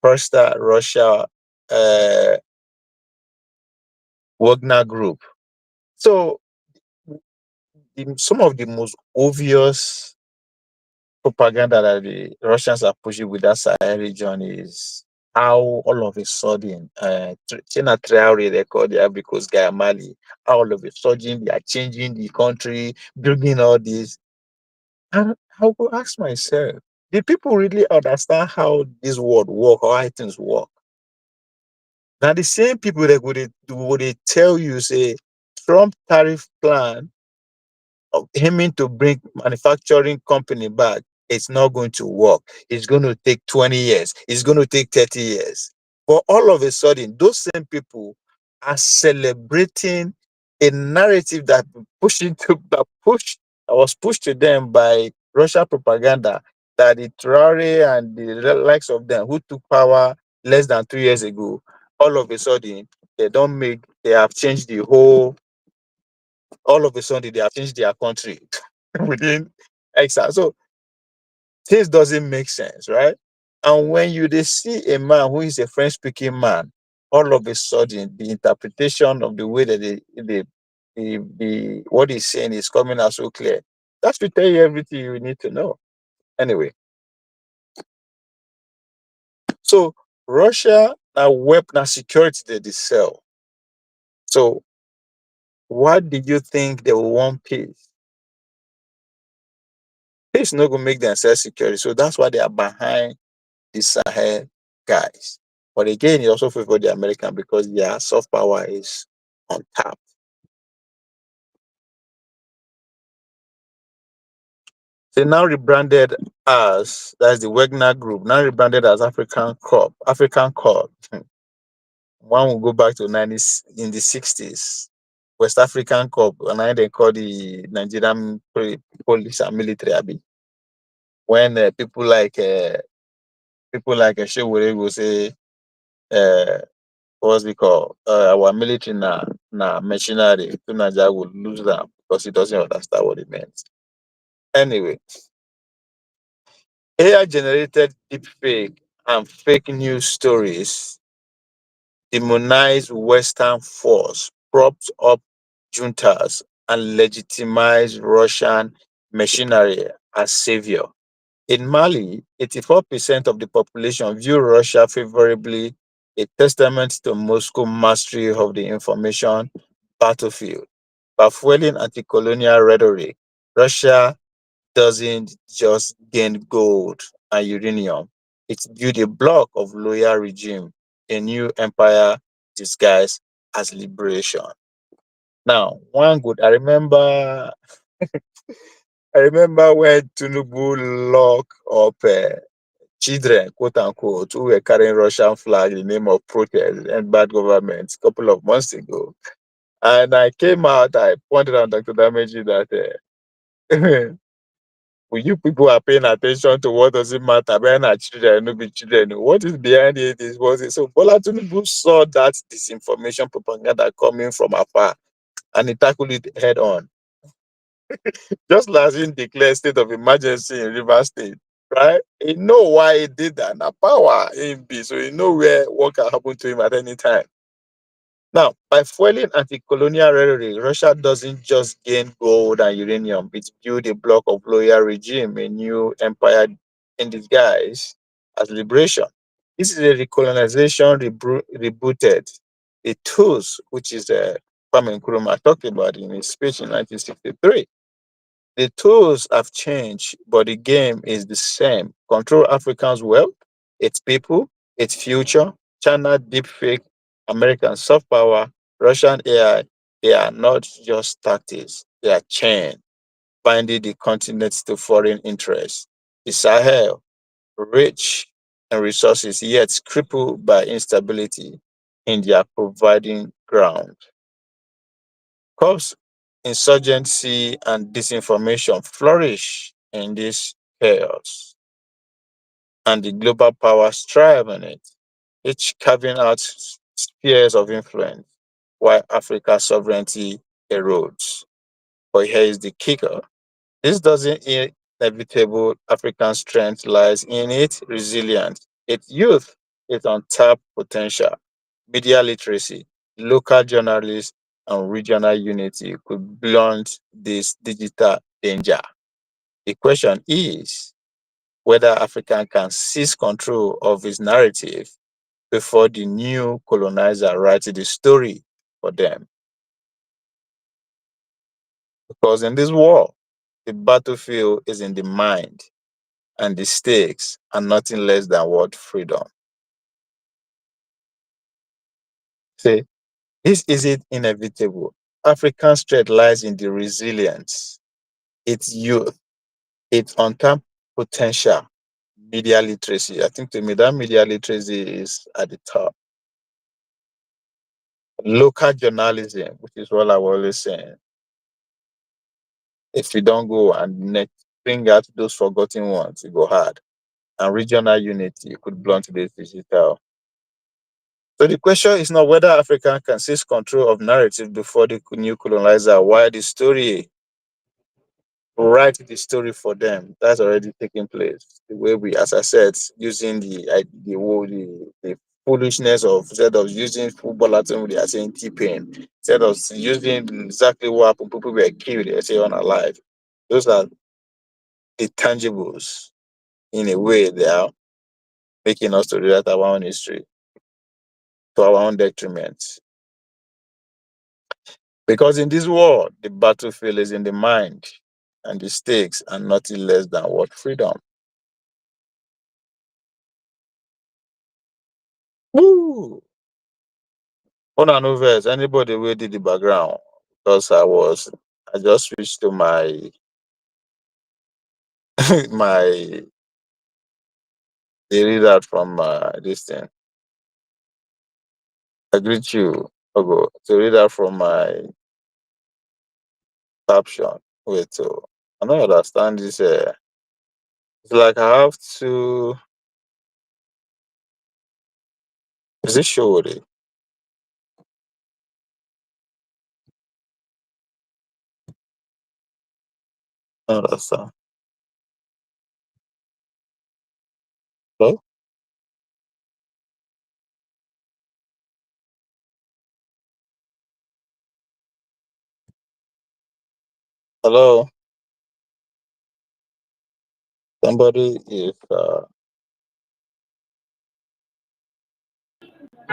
foster Russia uh, Wagner Group. So some of the most obvious propaganda that the Russians are pushing with that Sahel region is how all of a sudden, China Traore, they call the Ivory Coast guy Mali, how all of a sudden they are changing the country, building all this. And I will ask myself, do people really understand how this world work or how things work? Now the same people that would tell you, say, Trump tariff plan of aiming to bring manufacturing company back, it's not going to work. It's going to take 20 years. It's going to take 30 years. But all of a sudden, those same people are celebrating a narrative that was pushed to them by Russia propaganda, that the Traore and the likes of them who took power less than 3 years ago, all of a sudden they have changed the whole. All of a sudden they have changed their country within exile. So this doesn't make sense, right? And when they see a man who is a French speaking man, all of a sudden the interpretation of the way that the what he's saying is coming out so clear. That should tell you everything you need to know. Anyway, so Russia now weapon security they sell. So why do you think they will want peace? Peace not gonna make them sell security. So that's why they are behind the Sahel guys. But again, it also favor the American because their soft power is on tap. They now rebranded as that's the Wagner Group, now rebranded as African Corp. African Corp. One will go back to 90s in the 60s. West African Corp, and now they call the Nigerian police and military abi. When people like Shewere will say uh, what's it called? Our military na machinery. So Nigeria will lose them because he doesn't understand what it means. Anyway, AI generated deepfake and fake news stories demonize Western force, propped up juntas, and legitimize Russian machinery as savior. In Mali, 84% of the population view Russia favorably, a testament to Moscow's mastery of the information battlefield. By fueling anti-colonial rhetoric, Russia doesn't just gain gold and uranium. It's built a block of loyal regime, a new empire disguised as liberation. Now, one good, I remember when Tinubu locked up children, quote unquote, who were carrying Russian flag in the name of protest and bad government a couple of months ago. And I came out, I pointed out Dr. Dameji that when you people are paying attention to what doesn't matter, when our children no be children, what is behind it is what is so Bola Tinubu saw that disinformation propaganda coming from afar and he tackled it head on. Just as he declared state of emergency in River State, right? He know why he did that. Now power in be, so he know where what can happen to him at any time. Now, by fueling anti-colonial rhetoric, Russia doesn't just gain gold and uranium; it built a block of loyal regime, a new empire in disguise as liberation. This is a recolonization rebooted. The tools, which is Kwame Nkrumah talked about in his speech in 1963. The tools have changed, but the game is the same. Control Africans' wealth, its people, its future. China deepfake, American soft power, Russian AI. They are not just tactics; they are chain binding the continent to foreign interests. The Sahel, rich in resources, yet crippled by instability in their providing ground. Coups, insurgency, and disinformation flourish in this chaos, and the global powers thrive in it, each carving out spheres of influence while Africa's sovereignty erodes. But here is the kicker. This doesn't inevitable African strength lies in its resilience, its youth, its untapped potential, media literacy, local journalists, and regional unity could blunt this digital danger. The question is whether Africa can seize control of its narrative before the new colonizer writes the story for them. Because in this war, the battlefield is in the mind, and the stakes are nothing less than what freedom. See, this isn't inevitable. African strength lies in the resilience, its youth, its untapped potential, media literacy. I think to me that media literacy is at the top. local journalism, which is what I was always saying. If you don't go and bring out those forgotten ones, you go hard. And regional unity, you could blunt this digital. So the question is not whether Africa can seize control of narrative before the new colonizer, while the story, write the story for them. That's already taking place. The way we, as I said, using the foolishness of, instead of using football Latin, they are saying T-pain. Instead of using exactly what happened, people were killed, they say unalive. Those are the tangibles. In a way, they are making us to rewrite our own history to our own detriment. Because in this war, the battlefield is in the mind, and the stakes are nothing less than what? Freedom. Woo! Una no verse. Anybody who did the background? Because I just switched to my my the readout from this thing. I greet you, Ogo. To read out from my caption. Wait, so I don't understand this. It's like I have to. Is it surely? I don't understand. Hello? Hello? Somebody, if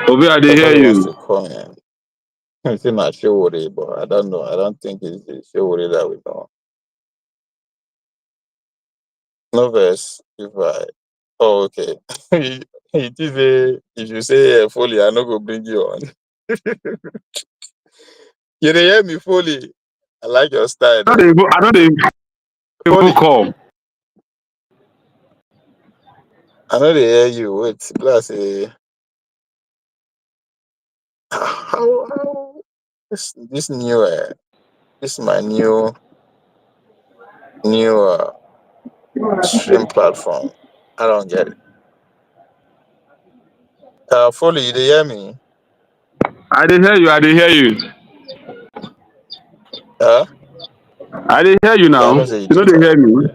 Obi, I dey hear somebody wants you. to call in, it's not surely, but I don't know. I don't think it's the surely that we know. No verse. If I. Oh, okay. It is a. If you say fully, I no go bring you on. You dey hear me fully. I like your style though. I don't even Fully. call. I know they hear you. Wait, plus how this new this my new stream platform. I don't get it. Fully, you dey hear me? I dey hear you. I dey hear you. Huh? I dey hear you Okay, I now. know say you You dey know they talk. hear me.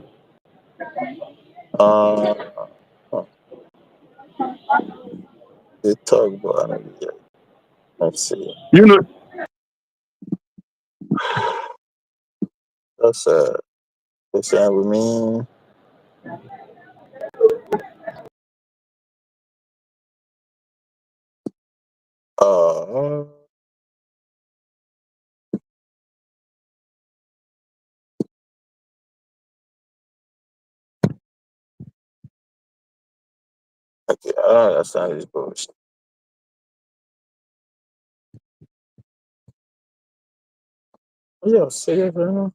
Uh, they talk, but I don't dey hear. Let's see. You know. That's saying with me. Uh, okay, I don't understand this bullshit. Yeah, say it, bro.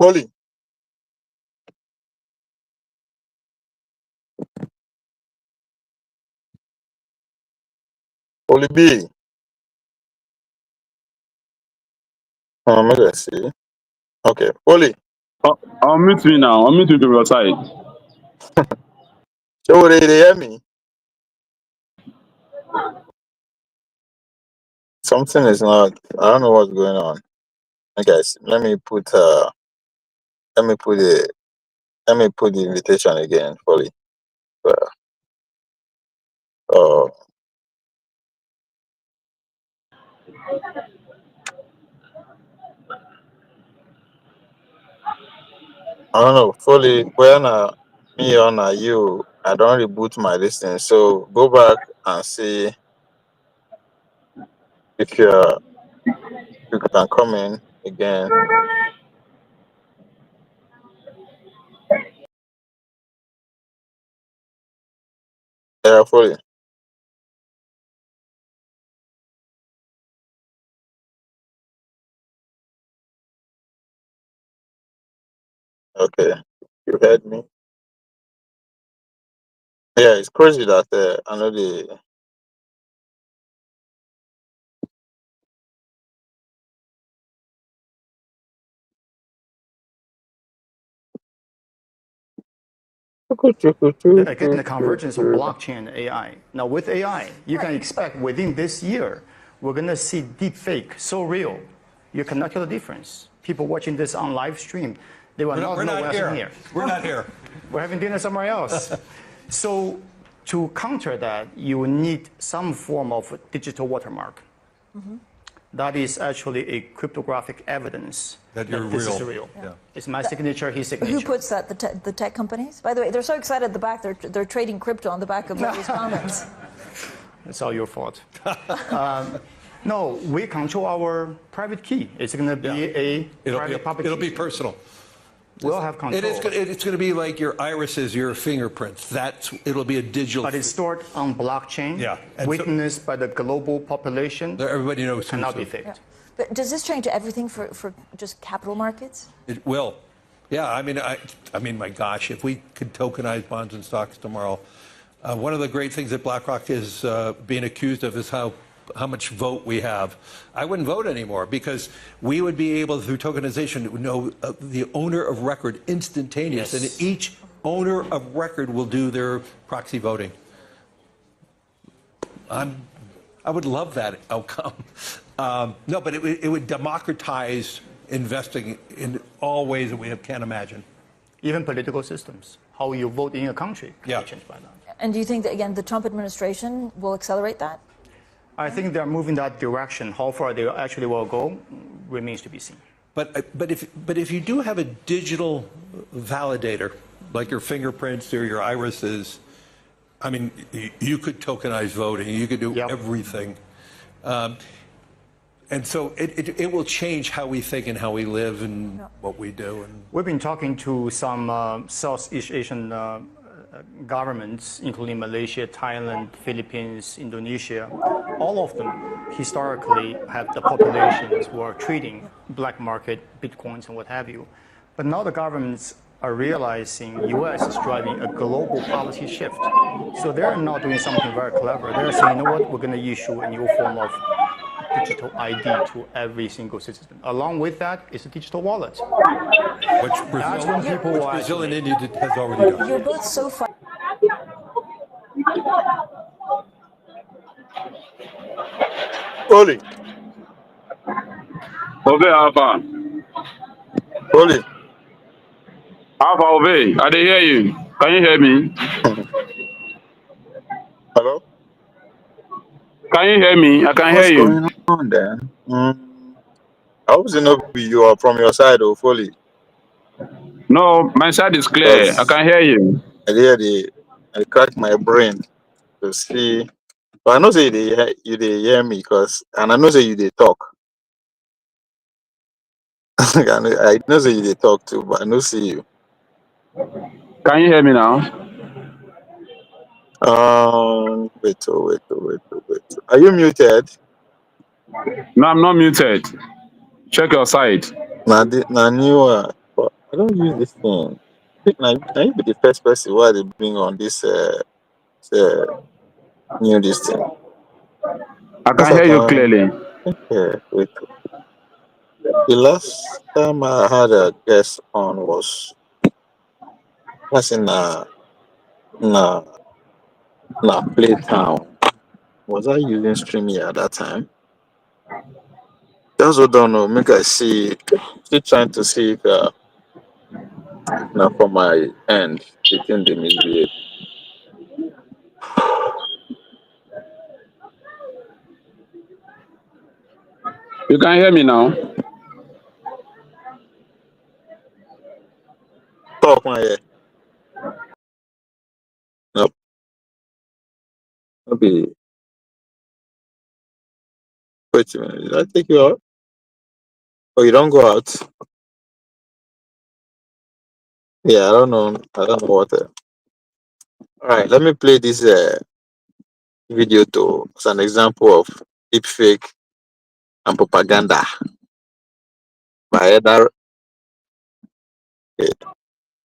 Fully, Fully B. Let us see. Okay, Fully. Unmute me now. Unmute me to your side. So they hear me? Something is not. I don't know what's going on. Okay, guys, let me put the let me put the invitation again, Fully. Uh, I don't know. Fully when me on you, I don't reboot my listing. So go back and see if you can come in again. Yeah, fully. Okay. You heard me? Yeah, it's crazy that I know the Again, the convergence of blockchain and AI. Now, with AI, you can expect within this year, we're going to see deepfake so real, you cannot tell the difference. People watching this on live stream, they will not We're know not what's in here. here. We're not here. We're having dinner somewhere else. So, to counter that, you will need some form of digital watermark. That is actually a cryptographic evidence That you're this is real. real. Yeah. It's my signature, his signature. Who puts that? The tech companies? By the way, they're so excited at the back. They're trading crypto on the back of these comments. It's all your fault. No, we control our private key. It's going to be a private public It'll key. be personal. We'll have control. It's going to be like your irises, your fingerprints. It'll be a digital. But it's stored on blockchain, Yeah. And witnessed by the global population. Everybody knows. Cannot be who's faked. Yeah. But does this change everything for just capital markets? It will. Yeah, I mean, my gosh, if we could tokenize bonds and stocks tomorrow, one of the great things that BlackRock is being accused of is how much vote we have. I wouldn't vote anymore because we would be able, through tokenization, to know the owner of record instantaneous, Yes. and each owner of record will do their proxy voting. I would love that outcome. No, but it would democratize investing in all ways that we can't imagine. Even political systems, how you vote in a country can Yeah. be changed by that. And do you think that, again, the Trump administration will accelerate that? I think they're moving that direction. How far they actually will go remains to be seen. But if you do have a digital validator, like your fingerprints or your irises, I mean, you could tokenize voting, you could do Yep. everything. And so it will change how we think and how we live and what we do. And We've been talking to some Southeast Asian governments, including Malaysia, Thailand, Philippines, Indonesia. All of them historically have the populations who are treating black market, bitcoins, and what have you. But now the governments are realizing U.S. is driving a global policy shift. So they're not doing something very clever. They're saying, you know what, we're going to issue a new form of digital ID to every single citizen. Along with that is a digital wallet. which That's Brazil, when people which will Brazil and actually- India has already done. You're both so far. Fully. Obey Alpha. Fully. Alpha, obey. I didn't hear you. Can you hear me? Hello? Can you hear me? I can What's hear you. going on there? I hope you know you are from your side, oh, fully. No, my side is clear. I can hear you. I crack my brain to see. But I know say you dey hear me and I know say you they talk. I know say you they talk too, but I know see you. Can you hear me now? Wait. Are you muted? No, I'm not muted. Check your side. Nah, new. But I don't use this thing. I think now you be the first person why they bring on this new this thing. I Yes, can I hear you can. clearly. Wait. The last time I had a guest on was in na Playtown. Was I using Streamy at that time? Just hold on, no, make I see. Still trying to see if now from my end, the thing they misbehave. You can hear me now. Talk my head. Nope. Okay. Wait a minute. Did I take you out? Oh, you don't go out. Yeah, I don't know. I don't know what. All right, let me play this video to as an example of deepfake and propaganda by either.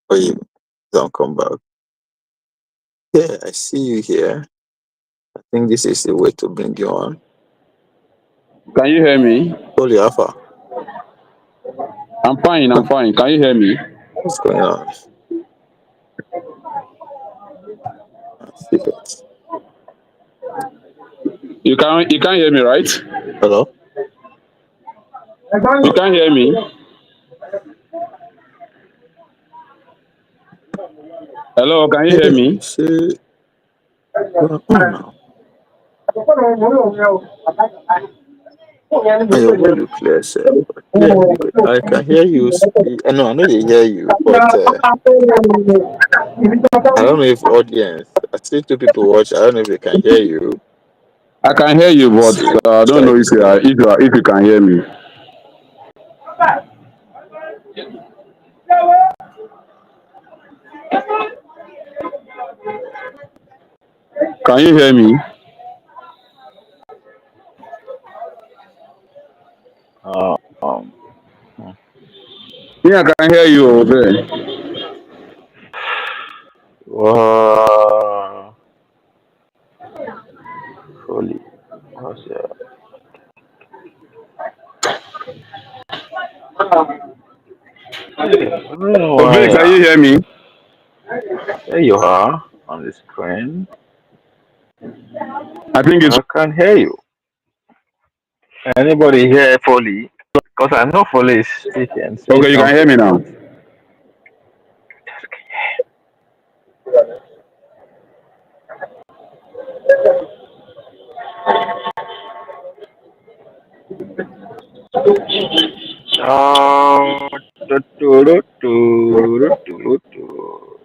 Oh, you don't come back. Yeah, I see you here. I think this is the way to bring you on. Can you hear me? Holy Alpha, I'm fine. I'm fine. Can you hear me? what's going on? See it. You can't hear me, right? Hello? You can't hear me. Hello, can you hear Hey, me? see, you're on now. And your volume clear, sir. But yeah, because I can hear you speak. I know they hear you, but I don't know if audience. I see two people watch. I don't know if they can hear you. I can hear you, but See, I don't try know if this one. you can hear me. Can you hear me? Uh, um, Yeah, I can hear you over there. wow, holy, what's that? Hey, I don't know Ove, why. can you hear me? There you are on the screen. I think it's I can hear you. Anybody hear Foley? Because I know Foley is speaking, saying okay. You can hear something, me now. but oh, do, do, do, do, do, do, do.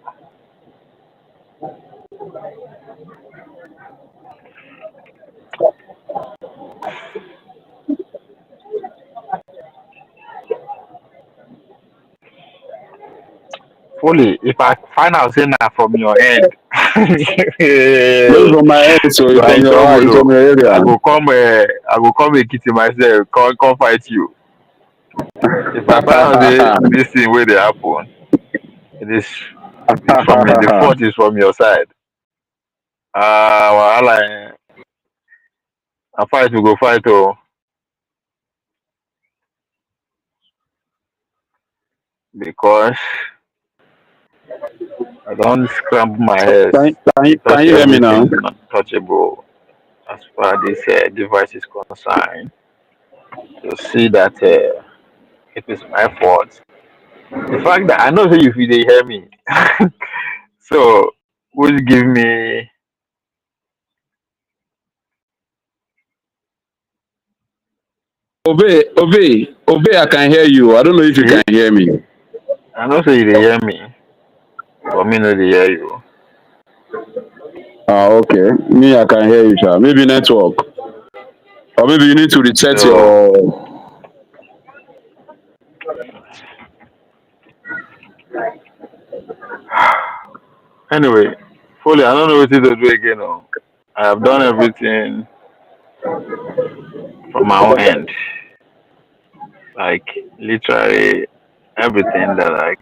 Foley, if I find out saying that from your end, Maybe you from my end, so it's are from in your trouble. it's from Though. your area. I go come and kitty myself, come fight you. If I find out this thing where they happen, it is from me. The fault is from your side. Wahala, I fight we go fight oh, because I don't scramble my head to Can touch you hear me now? everything not touchable as far as this device is concerned. To see that it is my fault. The fact that I know that if you they hear me, so would give me. Ove, I can hear you. I don't know if you can See, hear me. I know say you they hear me, but me no they hear you. Ah, okay. Me, I can hear you, sir. Maybe network, or maybe you need to reset So your. anyway, fully I don't know what to do again. Oh. I have done everything from my own end, like literally everything that I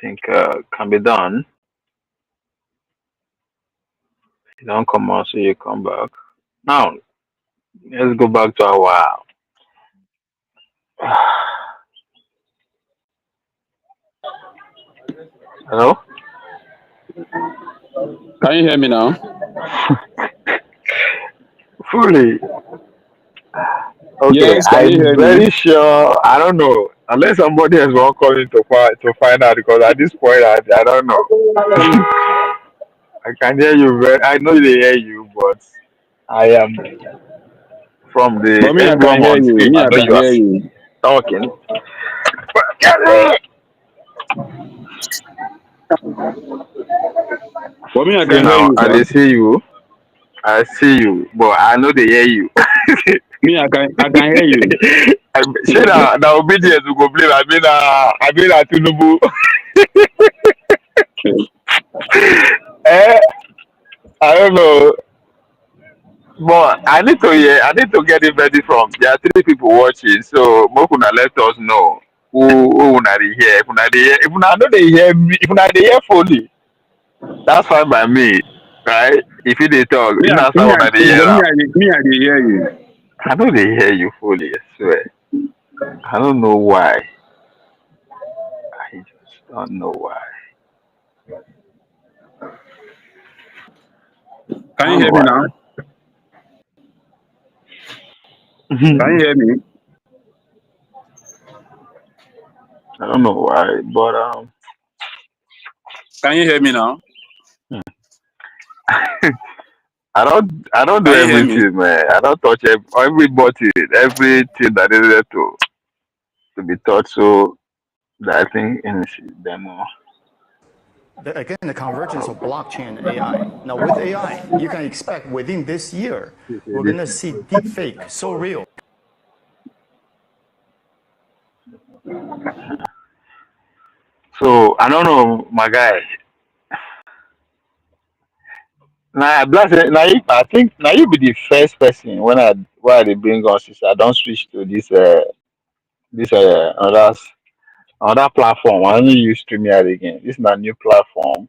think can be done. You don't come out, so you come back. Now let's go back to our. Hello. Can you hear me now? Fully. Okay, Yes, can you I'm hear very me? sure. I don't know unless somebody else won't call in to find out because at this point I don't know. I can hear you very. I know they hear you, but I am from the But me, I can everyone hear on you. screen. Me, I I know can you are hear you. talking. Get it! But me, I See can hear now, you, I sir. dey see you. I see you, but I know they hear you. Me, I can hear you. Say na obedience we go blame. I mean na Tinubu. eh, I don't know. But I need to hear. I need to get it ready from. There are three people watching, so make una let us know who una dey hear. If una dey hear, if una no dey hear me, if una dey hear fully, that's fine by me, right? If you dey talk, Me, if I, na me, sound una dey I, hear but me, am. I dey hear you. I no dey hear you fully. I swear. I don't know why. I just don't know why. I Can you don't know hear me why. now? Can you hear me? I don't know why, but Can you hear me now? I don't do Can you hear me? everything, man. I don't touch everybody, everything that is there to be taught. So that I think in them. Again, the convergence of blockchain and AI. Now, with AI, you can expect within this year, we're going to see deepfake so real. So I don't know, my guy. I think now you be the first person when they bring us is I don't switch to this another platform. I only use StreamYard again. This is my new platform.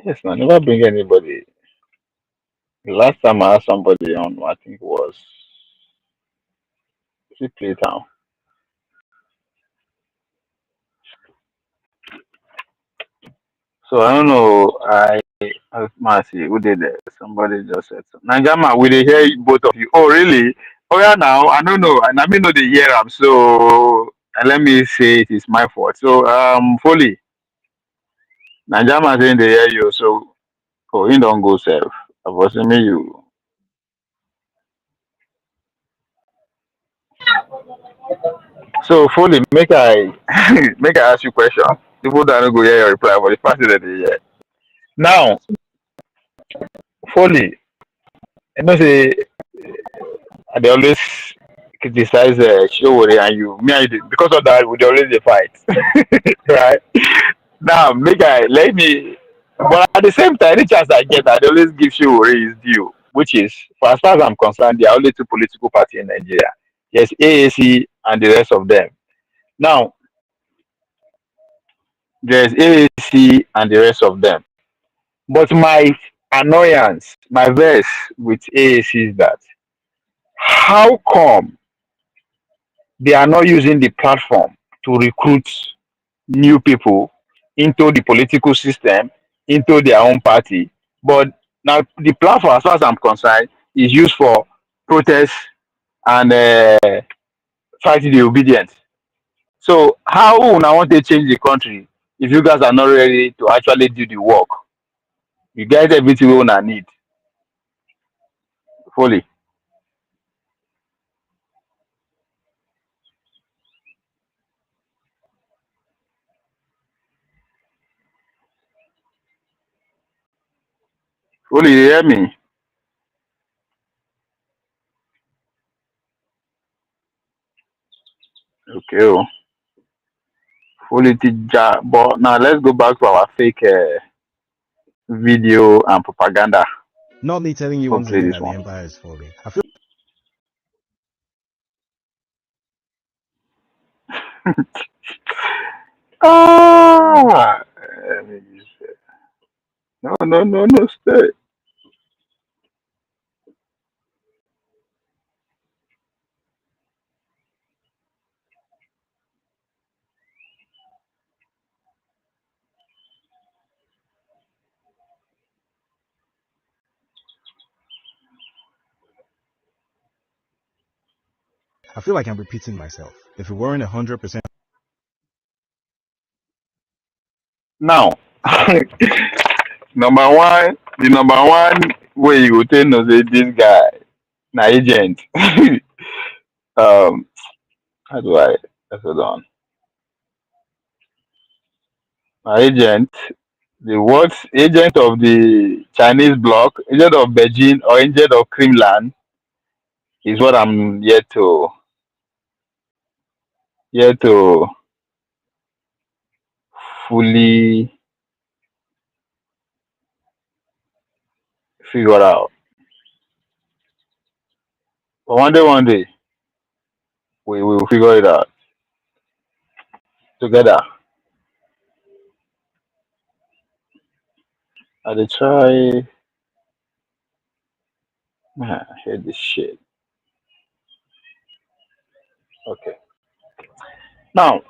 Yes, I never bring anybody. The last time I had somebody on, I think was Playtown. So I don't know. I must see who did it. Somebody just said so. Najama, will they hear both of you? Oh really? Oh yeah now I don't know. And I mean know they hear them. So let me say it is my fault. So Foley, Najama saying they hear you, so oh he don't go self. I was me you. So Foley, make I make I ask you question. People that don't go hear your reply, but the fact that they hear. Now, Foley, I know say they always criticize Showore and you. Me and you, because of that, we dey always dey fight, right? Now, make I let me, but at the same time, any chance I get, I dey always give Showore his due, which is, for as far as I'm concerned, there are only two political parties in Nigeria. Yes, AAC and the rest of them. Now, there's AAC and the rest of them. But my annoyance, my verse with AAC is that how come they are not using the platform to recruit new people into the political system, into their own party? But now the platform, as far as I'm concerned, is used for protest and fight the obedience. So how would I want to change the country if you guys are not ready to actually do the work? You get everything we wanna need fully. Fully, you hear me? Okay. Oh. Fully, but now let's go back to our fake video and propaganda. Not me telling you Go once play again this that the one. empire is falling. I feel Ah, let me use no, no, no, no, stay. like I'm repeating myself. If it weren't 100%, Now, number one, the number one where you go tell no say this guy na agent. um, how do I hold on? Na agent, the what agent of the Chinese bloc, agent of Beijing or agent of Kremlin is what I'm yet to fully figure out. But one day, we will figure it out together. I dey try. Man, I hate this shit. Okay. Now,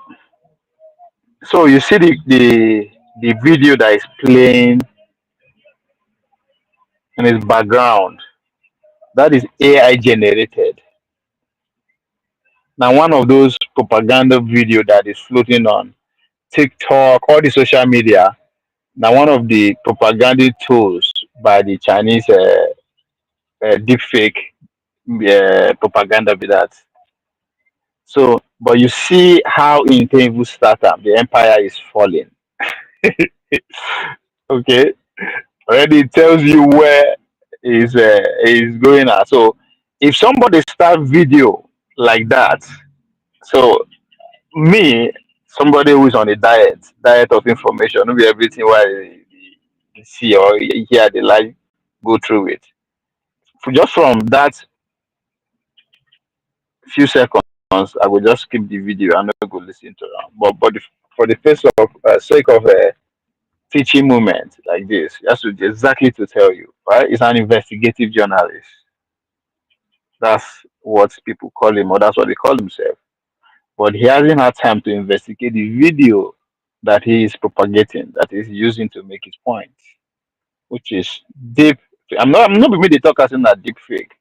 so you see the video that is playing in its background. That is AI generated. Now, one of those propaganda video that is floating on TikTok, all the social media. Now, one of the propaganda tools by the Chinese deepfake propaganda with that. So, but you see how in Tevu startup the empire is falling. Okay, already it tells you where is going at. So, if somebody start video like that, so me, somebody who is on a diet of information, not be everything why you see or hear the life go through it. Just from that few seconds, I will just skip the video and not go listen to them. But for the sake of a teaching moment like this, just to exactly to tell you, right? It's an investigative journalist. That's what people call him, or that's what they call themselves. But he hasn't had time to investigate the video that he is propagating, that he's using to make his point, which is deep. I'm not being the talk as in that deep fake.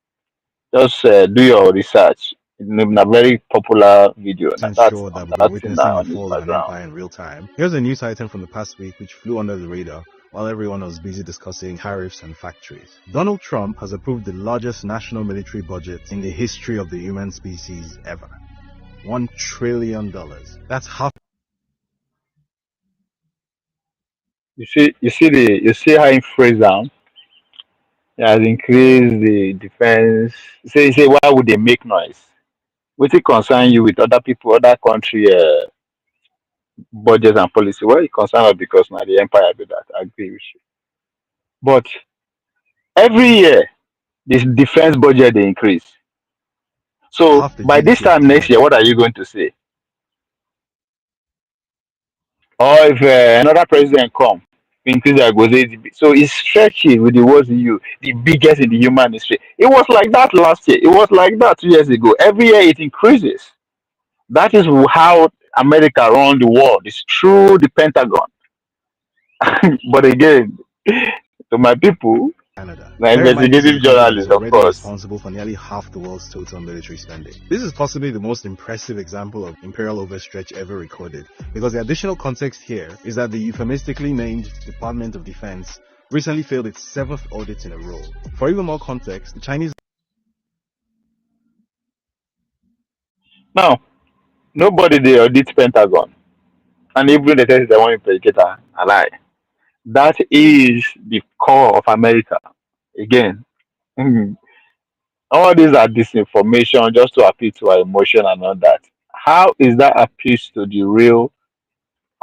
Just do your research. In a very popular video. Now that's Sure on that we've been that thing witnessing now the on his fall of an background. empire in real time. Here's a news item from the past week which flew under the radar while everyone was busy discussing tariffs and factories. Donald Trump has approved the largest national military budget in the history of the human species ever. $1 trillion. That's half. You see how he phrased down. He has increased the defense. Say why would they make noise? What it concern you with other people, other country budgets and policy? Well, it concern us because now the empire do that. I agree with you. But every year this defense budget they increase. So Half the by this GDP of time next year, Canada. what are you going to say? Or if another president come, increase their go say so it's stretchy with the words you the biggest in the human history. It was like that last year. It was like that 2 years ago. Every year it increases. That is how America run the world. It's through the Pentagon. But again, to my people, Canada. the Bear in mind, this is a investigative country that is journalists, of already course. responsible for nearly half the world's total military spending. This is possibly the most impressive example of imperial overstretch ever recorded, because the additional context here is that the euphemistically named Department of Defense recently failed its 7th audit in a row. For even more context, the Chinese Now, nobody they audit Pentagon. And even the test they want to educate a lie. That is the core of America. Again, all these are disinformation just to appeal to our emotion and all that. How is that appeals to the real?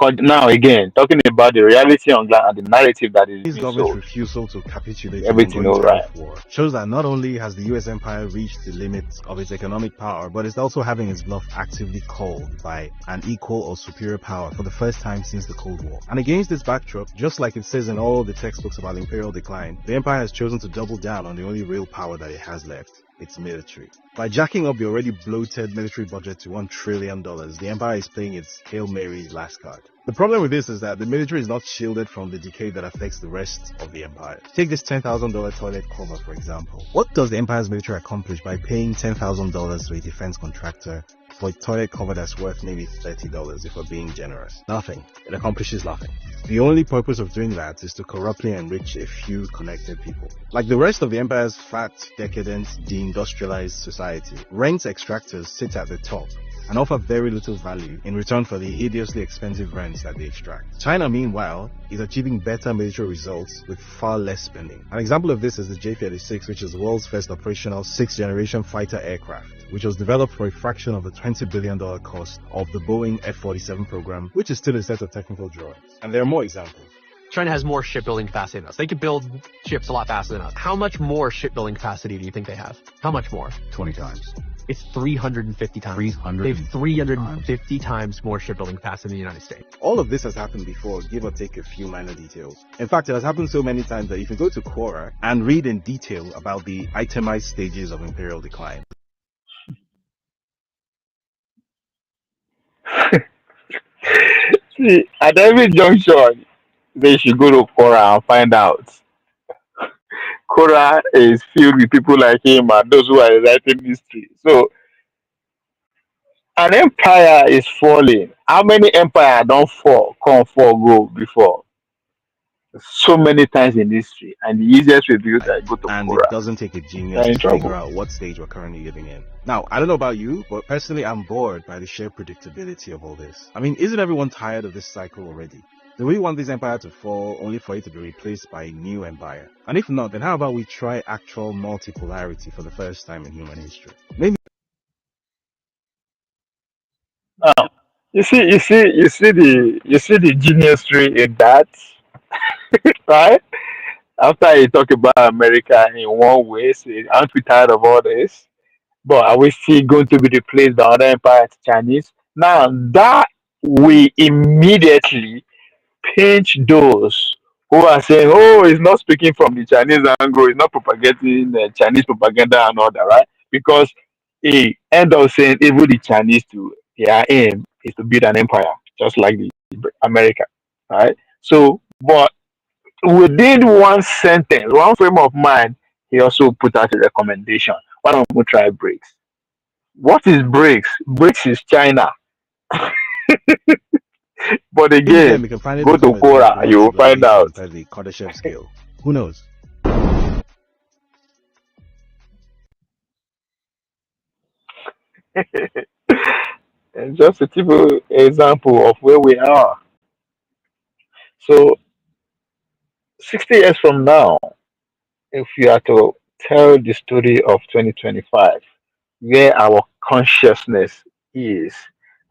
'Cause now again, talking about the reality on ground and the narrative that is being government's sold. refusal to capitulate to the Everything ongoing all right. tariff war shows that not only has the US empire reached the limits of its economic power, but it's also having its bluff actively called by an equal or superior power for the first time since the Cold War. And against this backdrop, just like it says in all the textbooks about imperial decline, the empire has chosen to double down on the only real power that it has left: its military. By jacking up the already bloated military budget to $1 trillion, the empire is playing its Hail Mary last card. The problem with this is that the military is not shielded from the decay that affects the rest of the empire. Take this $10,000 toilet cover, for example. What does the empire's military accomplish by paying $10,000 to a defense contractor exploit toilet cover that's worth maybe $30 if we're being generous. Nothing. It accomplishes nothing. The only purpose of doing that is to corruptly enrich a few connected people. Like the rest of the empire's fat, decadent, deindustrialized society, rent extractors sit at the top and offer very little value in return for the hideously expensive rents that they extract. China, meanwhile, is achieving better military results with far less spending. An example of this is the J-36, which is the world's first operational 6th-generation fighter aircraft, which was developed for a fraction of the $20 billion cost of the Boeing F-47 program, which is still a set of technical drawings. And there are more examples. China has more shipbuilding capacity than us. They could build ships a lot faster than us. How much more shipbuilding capacity do you think they have? How much more? 20 times. It's 350 times. 300. They have 350 times more shipbuilding capacity in the United States. All of this has happened before, give or take a few minor details. In fact, it has happened so many times that if you go to Quora and read in detail about the itemized stages of imperial decline. See, at every junction, they should go to Quora and find out. Quora is filled with people like him and those who are writing history. So an empire is falling. How many empire don't fall, come fall, go before? So many times in history, and the easiest way to do that, go to And Quora. it doesn't take a genius to figure out what stage we're currently living in. Now, I don't know about you, but personally I'm bored by the sheer predictability of all this. I mean, isn't everyone tired of this cycle already? Do we want this empire to fall only for it to be replaced by a new empire? And if not, then how about we try actual multipolarity for the first time in human history? Maybe. Now, you see the geniusry in that, right? After you talk about America in one way, say, aren't we tired of all this? But are we still going to be replaced by other empires, Chinese? Now that we immediately pinch those who are saying, "Oh, he's not speaking from the Chinese angle. He's not propagating Chinese propaganda and all that," right? Because he end up saying even the Chinese to their aim is to build an empire, just like the America, right? So, but within one sentence, one frame of mind, he also put out a recommendation. Why don't we try BRICS? What is BRICS? BRICS is China. But Maybe then again, we can finally go to become a Quora, developed you will find civilization out. inside the Kardashev scale. Who knows? And just a typical example of where we are. So, 60 years from now, if you are to tell the story of 2025, where our consciousness is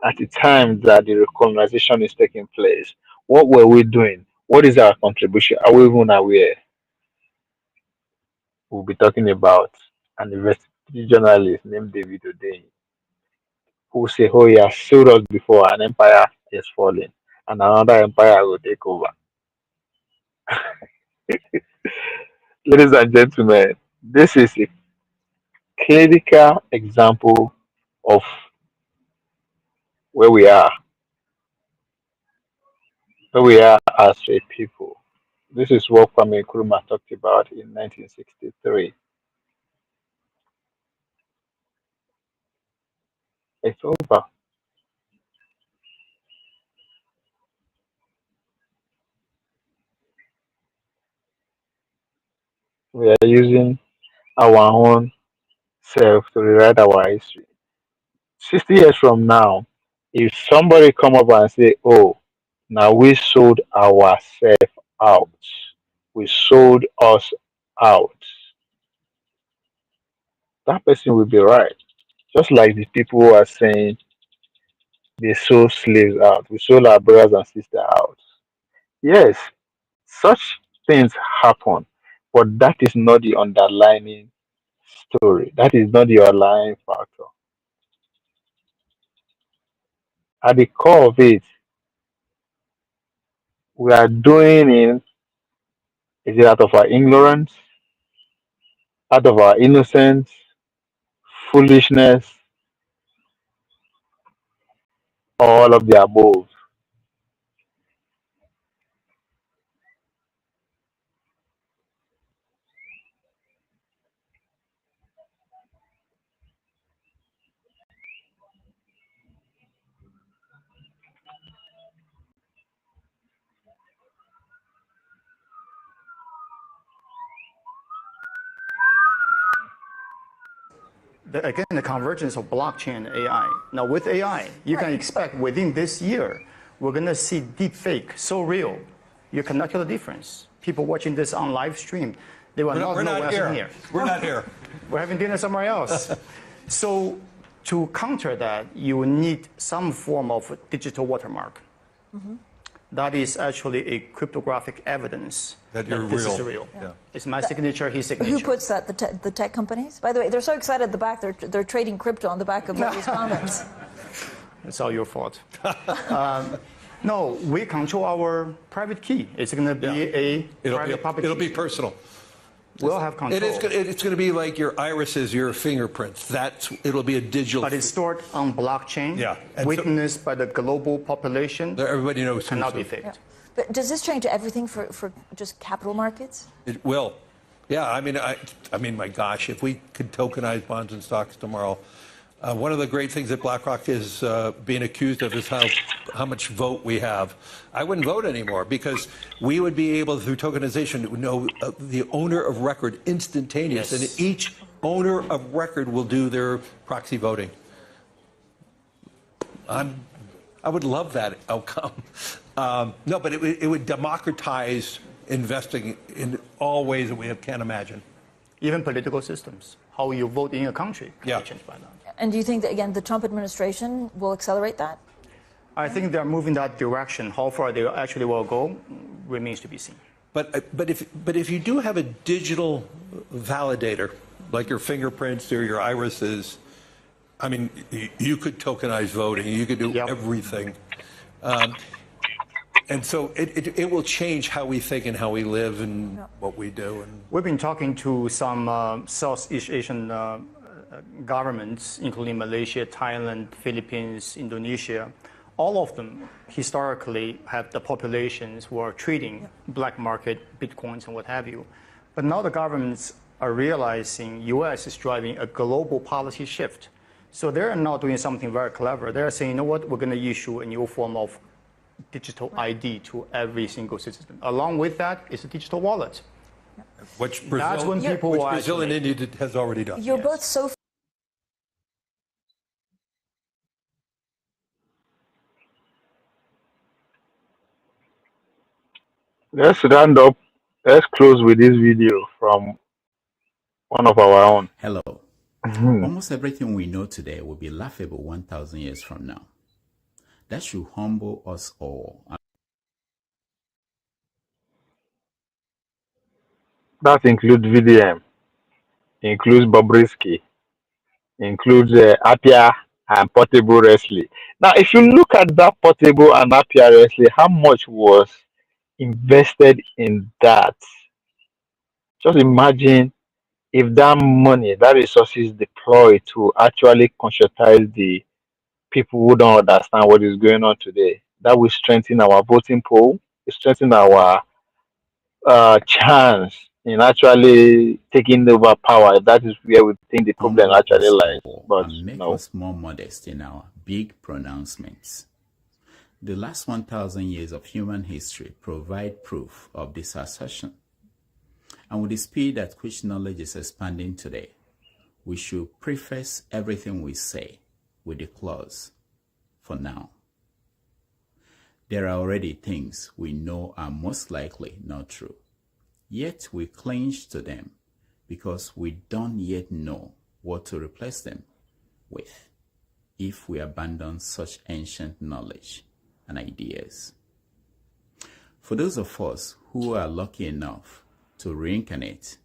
at the time that the recolonization is taking place, what were we doing? What is our contribution? Are we even aware? We'll be talking about an investigative journalist named David O'Day, who say, "Oh, he has sued us before, an empire is falling, and another empire will take over." Ladies and gentlemen, this is a clinical example of where we are, where we are as a people. This is what Kwame Nkrumah talked about in 1963. It's over. We are using our own self to rewrite our history. 60 years from now, if somebody come up and say, "Oh, now we sold ourselves out. We sold us out," that person will be right. Just like the people who are saying they sold slaves out. We sold our brothers and sisters out. Yes, such things happen, but that is not the underlying story. That is not the underlying factor. At the core of it, we are doing it, is it out of our ignorance, out of our innocence, foolishness, or all of the above? again, the convergence of blockchain and AI. Now, with AI, you can expect within this year, we're going to see deepfake so real, you cannot tell the difference. People watching this on live stream, they will not know what's in here. We're not here. We're having dinner somewhere else. So to counter that, you need some form of digital watermark. That is actually a cryptographic evidence that you're this real. is real. Yeah. It's my signature, his signature. Who puts that? The tech companies? By the way, they're so excited at the back. They're trading crypto on the back of these comments. It's all your fault. No, we control our private key. It's going to be private public It'll key. be personal. We'll have control. It's going to be like your irises, your fingerprints. It'll be a digital. But it's stored on blockchain, Yeah. And witnessed by the global population. Everybody knows. Cannot be faked. Yeah. But does this change everything for just capital markets? It will. Yeah, I mean, my gosh, if we could tokenize bonds and stocks tomorrow, one of the great things that BlackRock is being accused of is how much vote we have. I wouldn't vote anymore because we would be able, through tokenization, to know the owner of record instantaneous, and each owner of record will do their proxy voting. I would love that outcome. No, but it would democratize investing in all ways that we can't imagine. Even political systems, how you vote in a country can be changed by that. And do you think that, again, the Trump administration will accelerate that? I think they're moving that direction. How far they actually will go remains to be seen. But if you do have a digital validator, like your fingerprints or your irises, I mean, you could tokenize voting. You could do everything. And so it will change how we think and how we live and what we do. And we've been talking to some Southeast Asian governments, including Malaysia, Thailand, Philippines, Indonesia. All of them historically have the populations who are trading black market, bitcoins, and what have you. But now the governments are realizing U.S. is driving a global policy shift. So they're now doing something very clever. They're saying, you know what, we're going to issue a new form of digital ID to every single citizen. Along with that is a digital wallet. Which Brazil and India has already done. You're both so. Let's round up. Let's close with this video from one of our own. Hello. Almost everything we know today will be laughable 1,000 years from now. That should humble us all. That includes VDM, includes Bobrisky, includes Apia and Portable Wrestling. Now, if you look at that Portable and Apia Wrestling, how much was invested in that? Just imagine if that money, that resources deployed to actually conscientize the people who don't understand what is going on today. That will strengthen our voting pool, it strengthen our chance in actually taking over power. That is where we think the problem actually lies. But make us more modest in our big pronouncements. The last 1,000 years of human history provide proof of this assertion. And with the speed at which knowledge is expanding today, we should preface everything we say with the clause, for now. There are already things we know are most likely not true. Yet we cling to them because we don't yet know what to replace them with if we abandon such ancient knowledge and ideas. For those of us who are lucky enough to reincarnate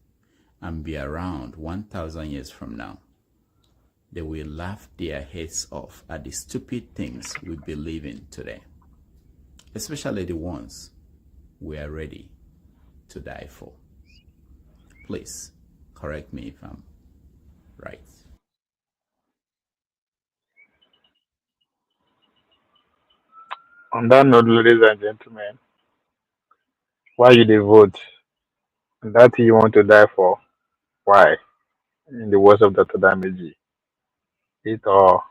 and be around 1,000 years from now, they will laugh their heads off at the stupid things we believe in today, especially the ones we are ready to die for. Please correct me if I'm right. on that note, ladies and gentlemen, why you dey vote? And that thing you want to die for? Why? In the words of Dr. Dameji, it all.